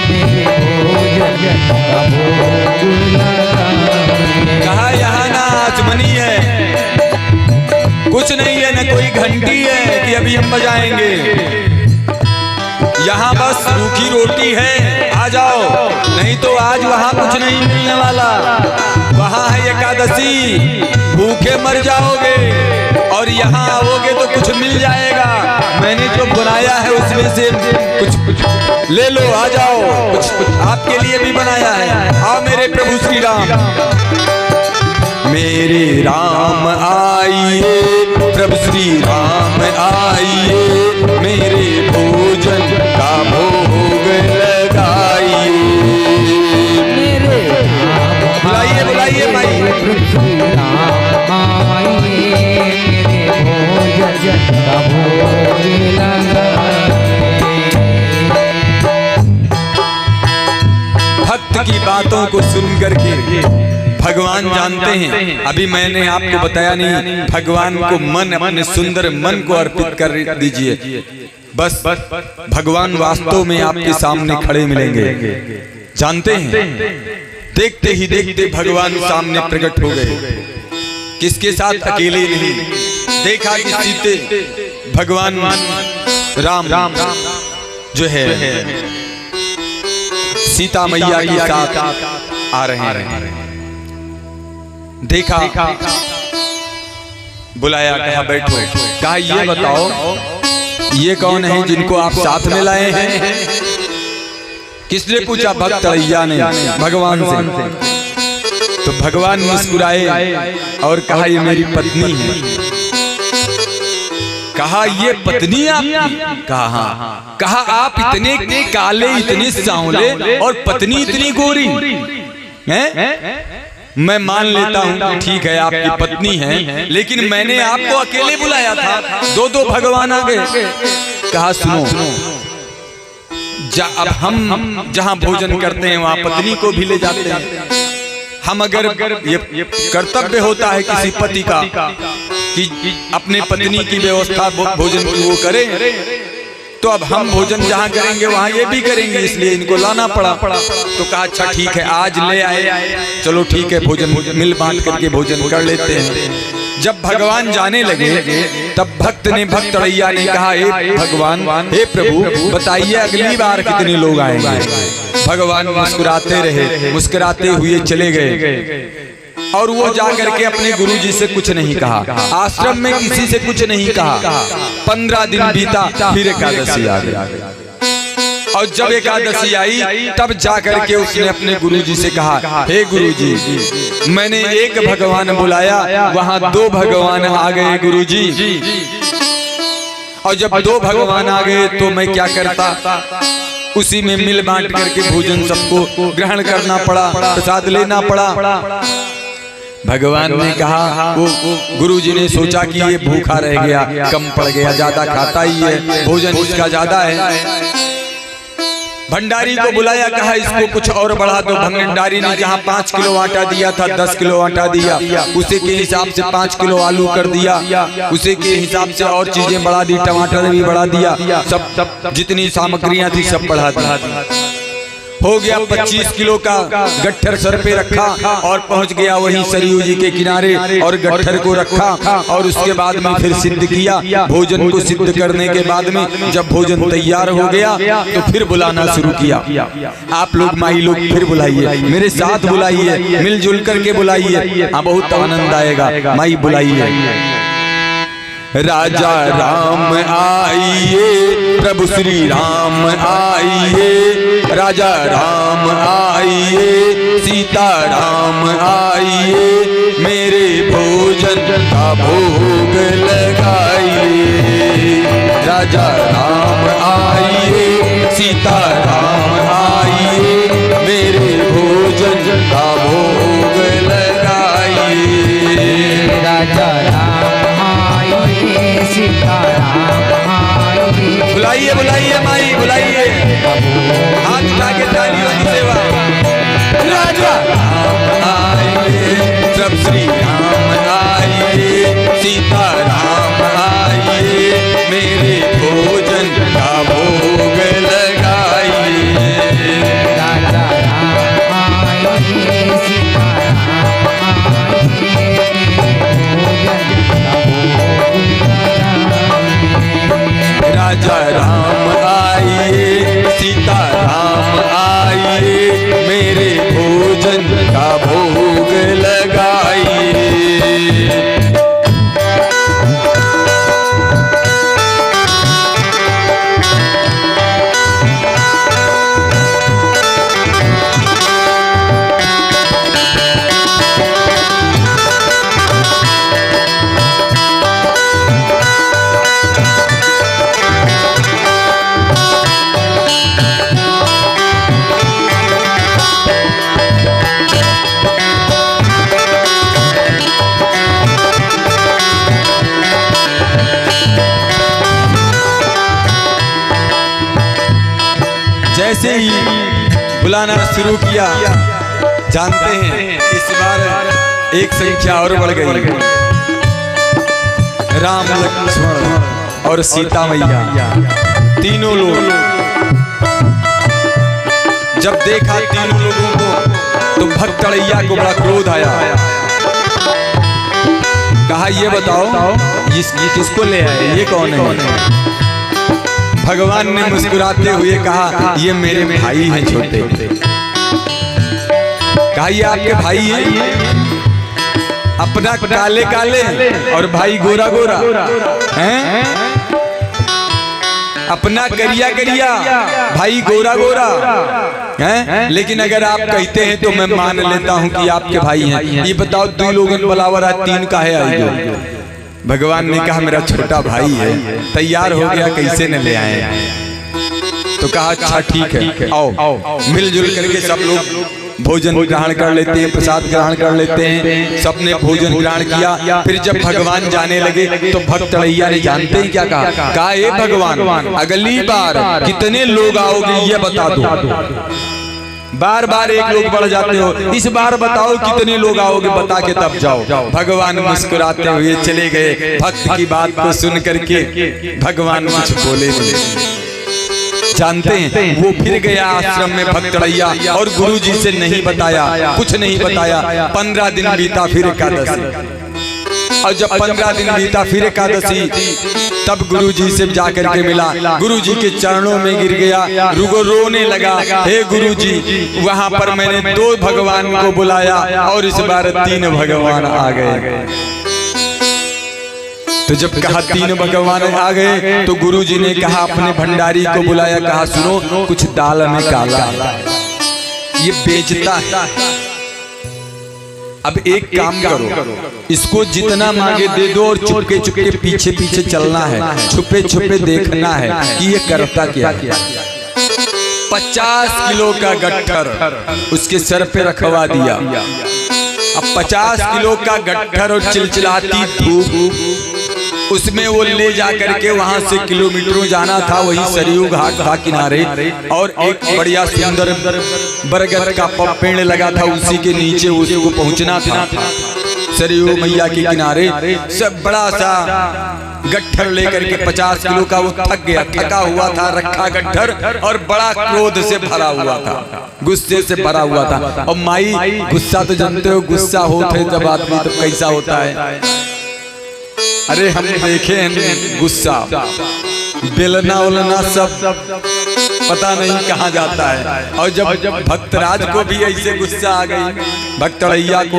मेरे भोजन का भोग लगाइए।
कहा यहाँ ना आचमनी है, कुछ नहीं है, न कोई घंटी है कि अभी हम बजाएंगे। यहाँ बस रूखी रोटी है, आ जाओ, नहीं तो आज वहाँ कुछ नहीं मिलने वाला। वहाँ है एकादशी, भूखे मर जाओगे, और यहाँ आओगे तो कुछ मिल जाएगा। मैंने जो बनाया है उसमें से कुछ ले लो, आ जाओ, कुछ आपके लिए भी बनाया है। आओ मेरे प्रभु श्री राम। मेरे राम आइए, प्रभु श्री राम आइए, मेरे भोजन का भोग लगाइए।
मेरे
बुलाइए बुलाइए भाई।
प्रभु श्री राम आइए, मेरे भोजन का भोग लगाइए।
भक्त की बातों को सुन करके भगवान जानते हैं। अभी मैंने आपको बताया नहीं, भगवान को मन, अपने सुंदर मन को अर्पित कर दीजिए। बस भगवान वास्तव में आपके सामने खड़े मिलेंगे। जानते हैं, देखते ही देखते भगवान सामने प्रकट हो गए। किसके साथ? अकेले नहीं, देखा कि सीते भगवान राम जो है सीता मैया के साथ आ रहे हैं। देखा, बुलाया, कहा बैठो। कहा ये बताओ ये कौन है जिनको आप साथ में लाए हैं? किसने पूछा? भक्त रैया ने भगवान से। तो भगवान मुस्कुराए और कहा ये मेरी पत्नी है। कहा ये पत्नी आपकी? कहा हाँ। कहा आप इतने काले, इतने सांवले और पत्नी इतनी गोरी हैं? मैं मान लेता हूँ कि ठीक है आपकी पत्नी है, लेकिन मैंने आपको अकेले बुलाया था, दो भगवान आ गए। कहा सुनो, अब हम जहाँ भोजन करते हैं वहाँ पत्नी को भी ले जाते हैं। हम अगर ये कर्तव्य होता है किसी पति का कि अपने पत्नी की व्यवस्था भोजन की वो करे, तो अब हम भोजन जहाँ करेंगे वहाँ ये भी करेंगे, इसलिए इनको लाना पड़ा। तो कहा अच्छा ठीक है आज ले आए, चलो ठीक है भोजन मिल बांट करके भोजन कर लेते हैं। जब भगवान जाने लगे तब भक्त रैया ने कहा हे भगवान, हे प्रभु बताइए अगली बार कितने लोग आएंगे? भगवान मुस्कुराते रहे, मुस्कुराते हुए चले गए। और वो जाकर के अपने गुरुजी से कुछ नहीं कहा, आश्रम में किसी से कुछ नहीं कहा। 15 दिन बीता, फिर एकादशी आ गई। और जब एकादशी आई तब जाकर के उसने अपने गुरुजी से कहा हे गुरुजी, मैंने एक भगवान बुलाया, वहाँ 2 भगवान आ गए गुरुजी। और जब 2 भगवान आ गए तो मैं क्या करता? उसी में मिल बांट करके भोजन सबको ग्रहण करना पड़ा, प्रसाद लेना पड़ा। भगवान ने कहा, वो गुरुजी ने सोचा कि ये भूखा रह गया, कम पड़ गया, ज्यादा खाता ही है, भोजन इसका ज्यादा है। भंडारी को बुलाया, कहा इसको कुछ और बढ़ा दो। भंडारी ने जहाँ 5 किलो आटा दिया था 10 किलो आटा दिया, उसी के हिसाब से 5 किलो आलू कर दिया, उसी के हिसाब से और चीजें बढ़ा दी, टमाटर भी बढ़ा दिया, सब जितनी सामग्रियां थी सब बढ़ा दी। हो गया 25 किलो का गट्ठर सर पे रखा और पहुंच गया वहीं सरयू जी के किनारे और गट्ठर को रखा। और उसके बाद में फिर सिद्ध किया। भोजन को सिद्ध करने के बाद में जब भोजन तैयार हो गया तो फिर बुलाना शुरू किया। आप लोग माई लोग फिर बुलाइए, मेरे साथ बुलाइए, मिलजुल करके बुलाइए, बहुत आनंद आएगा। माई बुलाइए। राजा राम आइए, प्रभु श्री राम आइए, राजा राम आइए, सीता राम आइए, मेरे भोजन का भोग लगाइए। राजा राम आइए, सीता राम आइए, मेरे भोजन का भोग लगाइए।
राजा
बुलाइए बुलाइए माई बुलाइए, हाथ उठा के तालियों की सेवा। राजा राम आइए, सब श्री राम आइए, सीता राम आइए, मेरे भोजन का भोग लगाइए।
राजा राम आइए, सीता राम आइए,
राजा राम आइए, सीता राम आइए, मेरे भोजन का भोग लगाइए। जैसे ही बुलाना शुरू किया, जानते हैं इस बार एक संख्या और बढ़ गई। राम लक्ष्मण और सीता मैया तीनों लोग जब देखा तीनों लोगों को तो भक्त तड़ैया को बड़ा क्रोध आया। कहा ये बताओ ये किसको ले आए, ये कौन है? भगवान ने मुस्कुराते हुए कहा ये मेरे भाई हैं छोटे। कहा ये आपके भाई हैं? अपना काले काले और भाई गोरा गोरा हैं? अपना करिया करिया भाई गोरा गोरा हैं? लेकिन अगर आप कहते हैं तो मैं मान लेता हूं कि आपके भाई हैं। ये बताओ दो लोगन बलावर आज तीन काहे आई हो? भगवान ने कहा मेरा छोटा भाई है, तैयार हो गया, कैसे न ले आए? तो कहा अच्छा ठीक है, आओ मिलजुल करके सब लोग भोजन ग्रहण कर लेते हैं, प्रसाद ग्रहण कर लेते हैं। सबने भोजन ग्रहण किया। फिर जब भगवान जाने लगे तो भक्त तड़ैया ने जानते ही क्या कहा, ए भगवान अगली बार कितने लोग आओगे ये बता दो। बार बार एक लोग बढ़ जाते हो, इस बार बताओ कितने लोग आओगे, बता के तब जाओ। भगवान मुस्कुराते हुए चले गए। भक्त की बात को सुन करके भगवान कुछ बोले नहीं। जानते हैं वो फिर गया आश्रम में भक्त तड़ैया और गुरुजी से नहीं बताया, कुछ नहीं बताया। 15 दिन बीता, फिर एकादशी। और जब 15 दिन बीता फिर एकादशी, तब गुरुजी से जाकर के मिला। गुरुजी के चरणों में गिर गया, रुगो रोने लगा। हे गुरुजी वहां पर मैंने 2 भगवान को बुलाया और इस बार 3 भगवान आ गए। तो जब कहा 3 भगवान आ गए तो गुरुजी ने कहा अपने भंडारी को बुलाया, कहा सुनो कुछ दाल में काला ये बेचता है, अब एक काम करो, इसको जितना मांगे दे दो और चुपके चुपके पीछे पीछे चलना है, छुपे छुपे देखना है कि ये करता क्या है। 50 किलो का गट्ठर उसके सर पे रखवा दिया। अब 50 किलो का गट्ठर और चिलचिलाती धूप, उसमें वो ले जा करके वहां से किलोमीटरों जाना था। वही सरयू घाट था किनारे, और एक बढ़िया सुंदर बरगद का पेड़ लगा था, उसी के नीचे उसको पहुंचना था। सरयू मैया के किनारे सब बड़ा सा गट्ठर लेकर के 50 किलो का वो थक गया, थका हुआ था, रखा गट्ठर और बड़ा क्रोध से भरा हुआ था, गुस्से से भरा हुआ था। और माई गुस्सा तो जानते हो, गुस्सा होते जब आदमी तो कैसा होता है। अरे हम देखे हैं गुस्सा, बेलना उलना सब पता नहीं कहाँ जाता है। और जब भक्तराज को भी ऐसे गुस्सा आ गई, भक्त तड़ैया को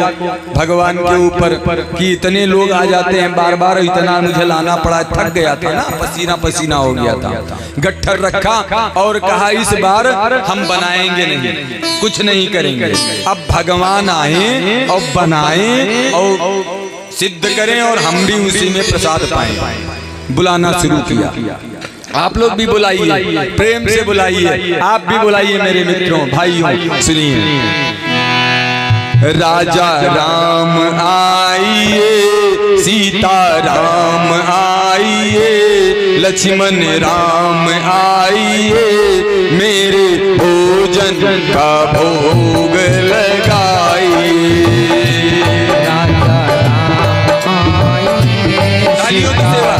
भगवान के ऊपर कि इतने लोग आ जाते हैं बार बार, इतना मुझे लाना पड़ा, थक गया था ना, पसीना पसीना हो गया था। गट्ठर रखा और कहा इस बार हम बनाएंगे नहीं, कुछ नहीं करेंगे। अब भगवान आए और बनाए और सिद्ध करें और हम भी उसी में प्रसाद पाएं। बुलाना शुरू किया। आप लोग भी बुलाइए, प्रेम से बुलाइए, आप भी बुलाइए मेरे मित्रों भाइयों। सुनिए, राजा राम आइए, सीता राम आइए, लक्ष्मण राम आइए, मेरे भोजन का भोग लगाइए। तालियों की सेवा।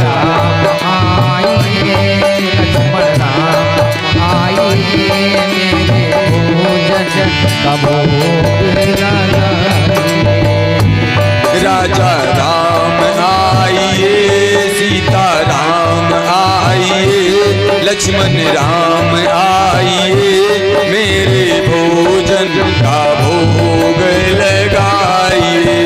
राजा राम आइए, सीता राम आइए, लक्ष्मण राम आइए, मेरे भोजन का भोग लगाइए।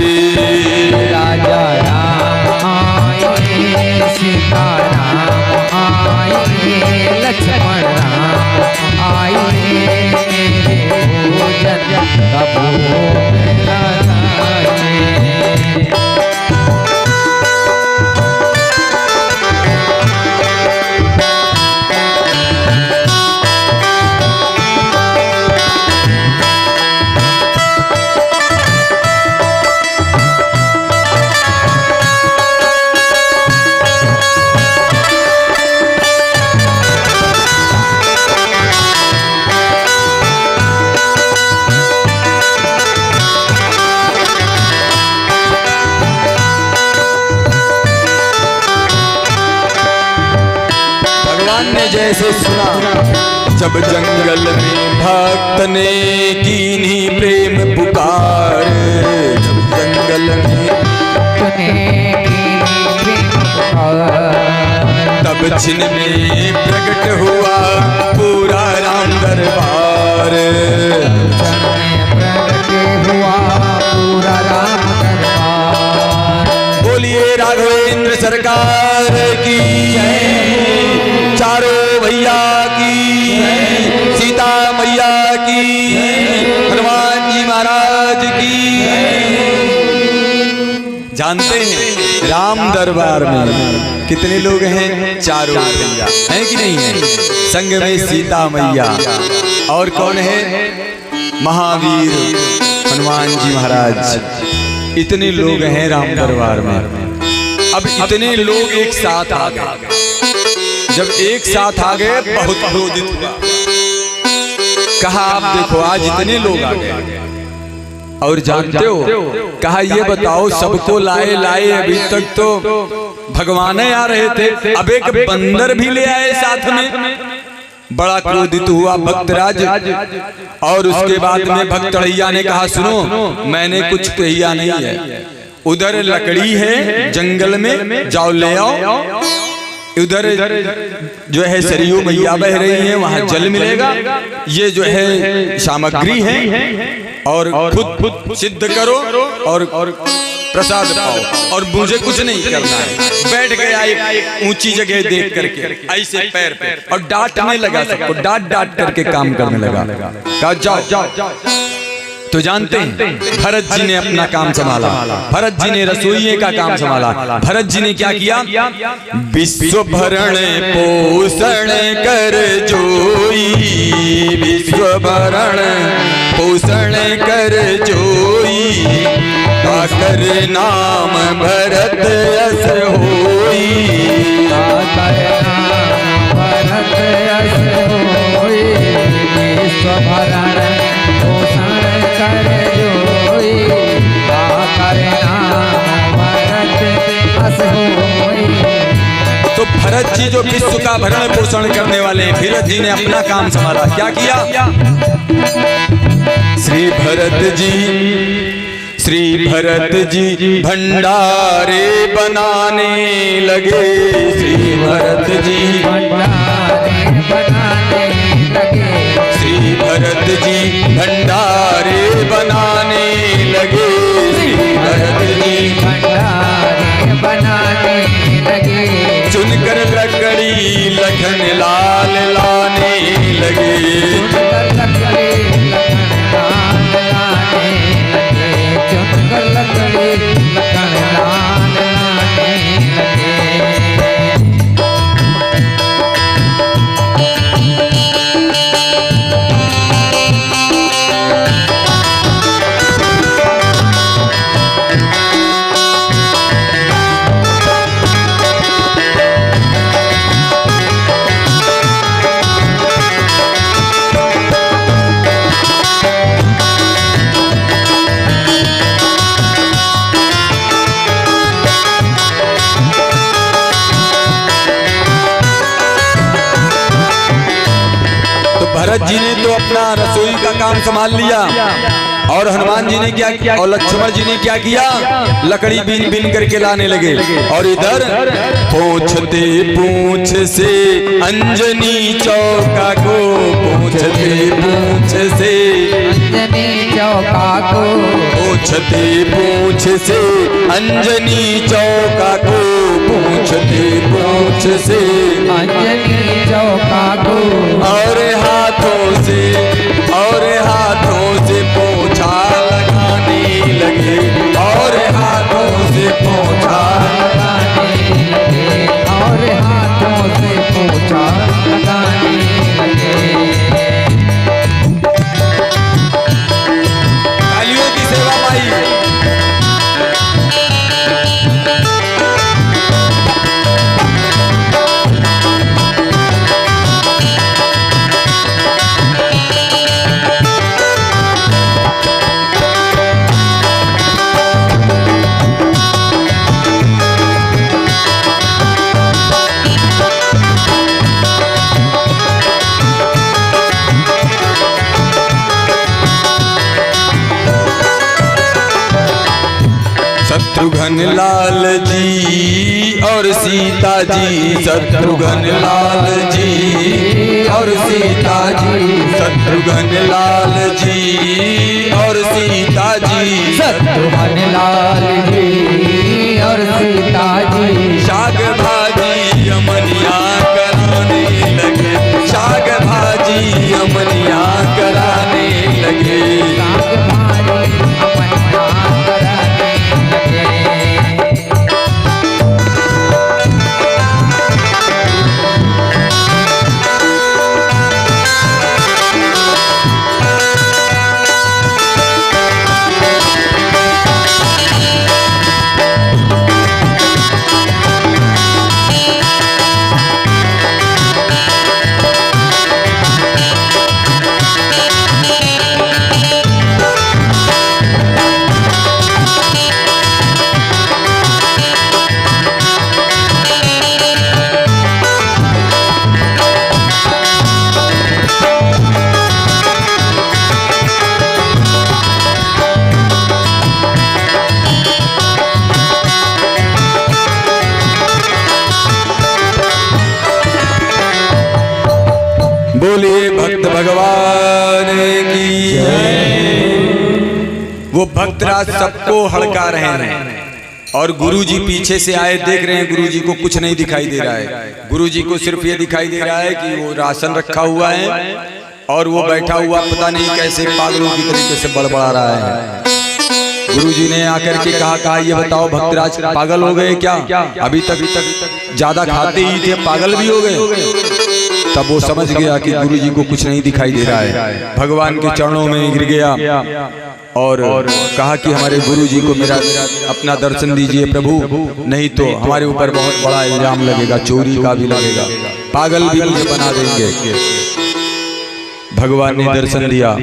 राजा राम आइए, सीता राम आइए, लक्ष्मण राम आइए, मेरे भोजन का भोग लगाइए।
जैसे सुना जब जंगल में भक्त ने कीन्ही प्रेम पुकार, जब जंगल में तब छिन में प्रकट हुआ पूरा राम दरबार, बोलिए राघवेंद्र सरकार की, चारों भैया की, सीता मैया की, हनुमान जी महाराज की। जानते हैं राम दरबार में कितने लोग हैं? चारों भैया हैं कि नहीं है? संग में सीता मैया और कौन है? महावीर हनुमान जी महाराज। इतने लोग हैं राम दरबार में। अब इतने लोग एक साथ आ गए। जब एक साथ आ गए बहुत क्रोधित हुआ, कहा आप देखो आज इतने लोग आ गए और जानते हो, कहा ये बताओ सबको लाए लाए अभी तक तो भगवान आ रहे थे, अब एक बंदर भी ले आए साथ में। बड़ा क्रोधित हुआ भक्तराज। और उसके बाद में भक्तड़ैया ने कहा सुनो, मैंने कुछ कहिया नहीं है, उधर लकड़ी है जंगल में, जाओ ले आओ। उधर जो है सरयू मैया बह रही है, वहां जल मिलेगा, ये जो है सामग्री है, और खुद सिद्ध करो और प्रसाद पाओ, और मुझे कुछ नहीं करना है। बैठ गया एक ऊंची जगह देख करके ऐसे पैर पे, और डांटने लगा सबको, डांट डांट करके काम करने लगा। कहा जाओ। तो जानते हैं भरत जी ने अपना काम संभाला, भरत जी ने रसोइये का काम संभाला। भरत जी ने क्या किया? विश्व भरण पोषण कर जोई, विश्व भरण पोषण कर जोई, आकर नाम भरत यस होई, आकर नाम भरत यस होई, विश्व भरण पोषण कर जोई, आकर नाम भरत यस होई। तो भरत जी जो विश्व का भरण पोषण करने वाले, भरत जी ने अपना काम संभाला। क्या किया? श्री भरत जी भंडारे बनाने लगे, श्री भरत जी भंडारे बनाने लगे, श्री भरत जी भंडारे बनाने लगे, श्री भरत जी भंडारे बनाने लगे, चुनकर लकड़ी लखन लाल लाने लगे, चुनकर लकड़ी लखन लाल लाने लगे। भरत जी ने तो अपना रसोई का काम संभाल लिया, और हनुमान जी ने क्या किया, और लक्ष्मण जी ने क्या किया? लकड़ी बीन बीन करके लाने लगे। और इधर पूछते पूछ से अंजनी चौका को, पूछते पूछ से अंजनी चौका को, पूछते पूछ से अंजनी चौका को, पूछते पूछ से अंजनी चौका को, और हाथों से पोछा लगाने लगे, और हाथों से पोछा लगाने लगे, और हाथों से पोछा लगाने लगे। कालियों की सेवा माई। शत्रुघ्न लाल जी और सीता जी, शत्रुघ्न लाल जी और सीता जी, शत्रुघ्न लाल जी और सीता जी,
शत्रुघ्न लाल जी और सीता जी।
शाक भाजी अमनिया कराने लगे, शाक भाजी अमनिया कराने लगे,
शाक भाजी अमनिया कराने लगे।
बोलिए भक्त भगवान की वो भक्तराज सबको हड़का रहे हैं और गुरुजी पीछे से आए, देख रहे हैं गुरुजी को कुछ नहीं दिखाई दे रहा है। गुरुजी को सिर्फ ये दिखाई दे रहा है कि वो राशन रखा हुआ है और वो बैठा हुआ पता नहीं कैसे पागलों की तरीके से बड़बड़ा रहा है। गुरुजी ने आकर के कहा ये बताओ भक्तराज पागल हो गए क्या? अभी तक ज्यादा खाते ही थे, पागल भी हो गए? तब वो समझ गया कि गुरुजी को कुछ नहीं दिखाई दे रहा है। भगवान के चरणों में गिर गया और कहा कि हमारे गुरुजी को मेरा अपना दर्शन दीजिए प्रभु, नहीं तो हमारे ऊपर बहुत बड़ा इल्जाम लगेगा, चोरी का भी लगेगा, पागल भी मुझे बना देंगे। भगवान ने दर्शन दिया।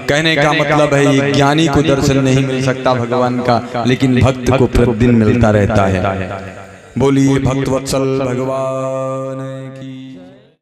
कहने का मतलब है ये ज्ञानी को दर्शन नहीं मिल सकता भगवान का, लेकिन भक्त को प्रतिदिन मिलता रहता है। बोलिए भक्त वत्सल भगवान की।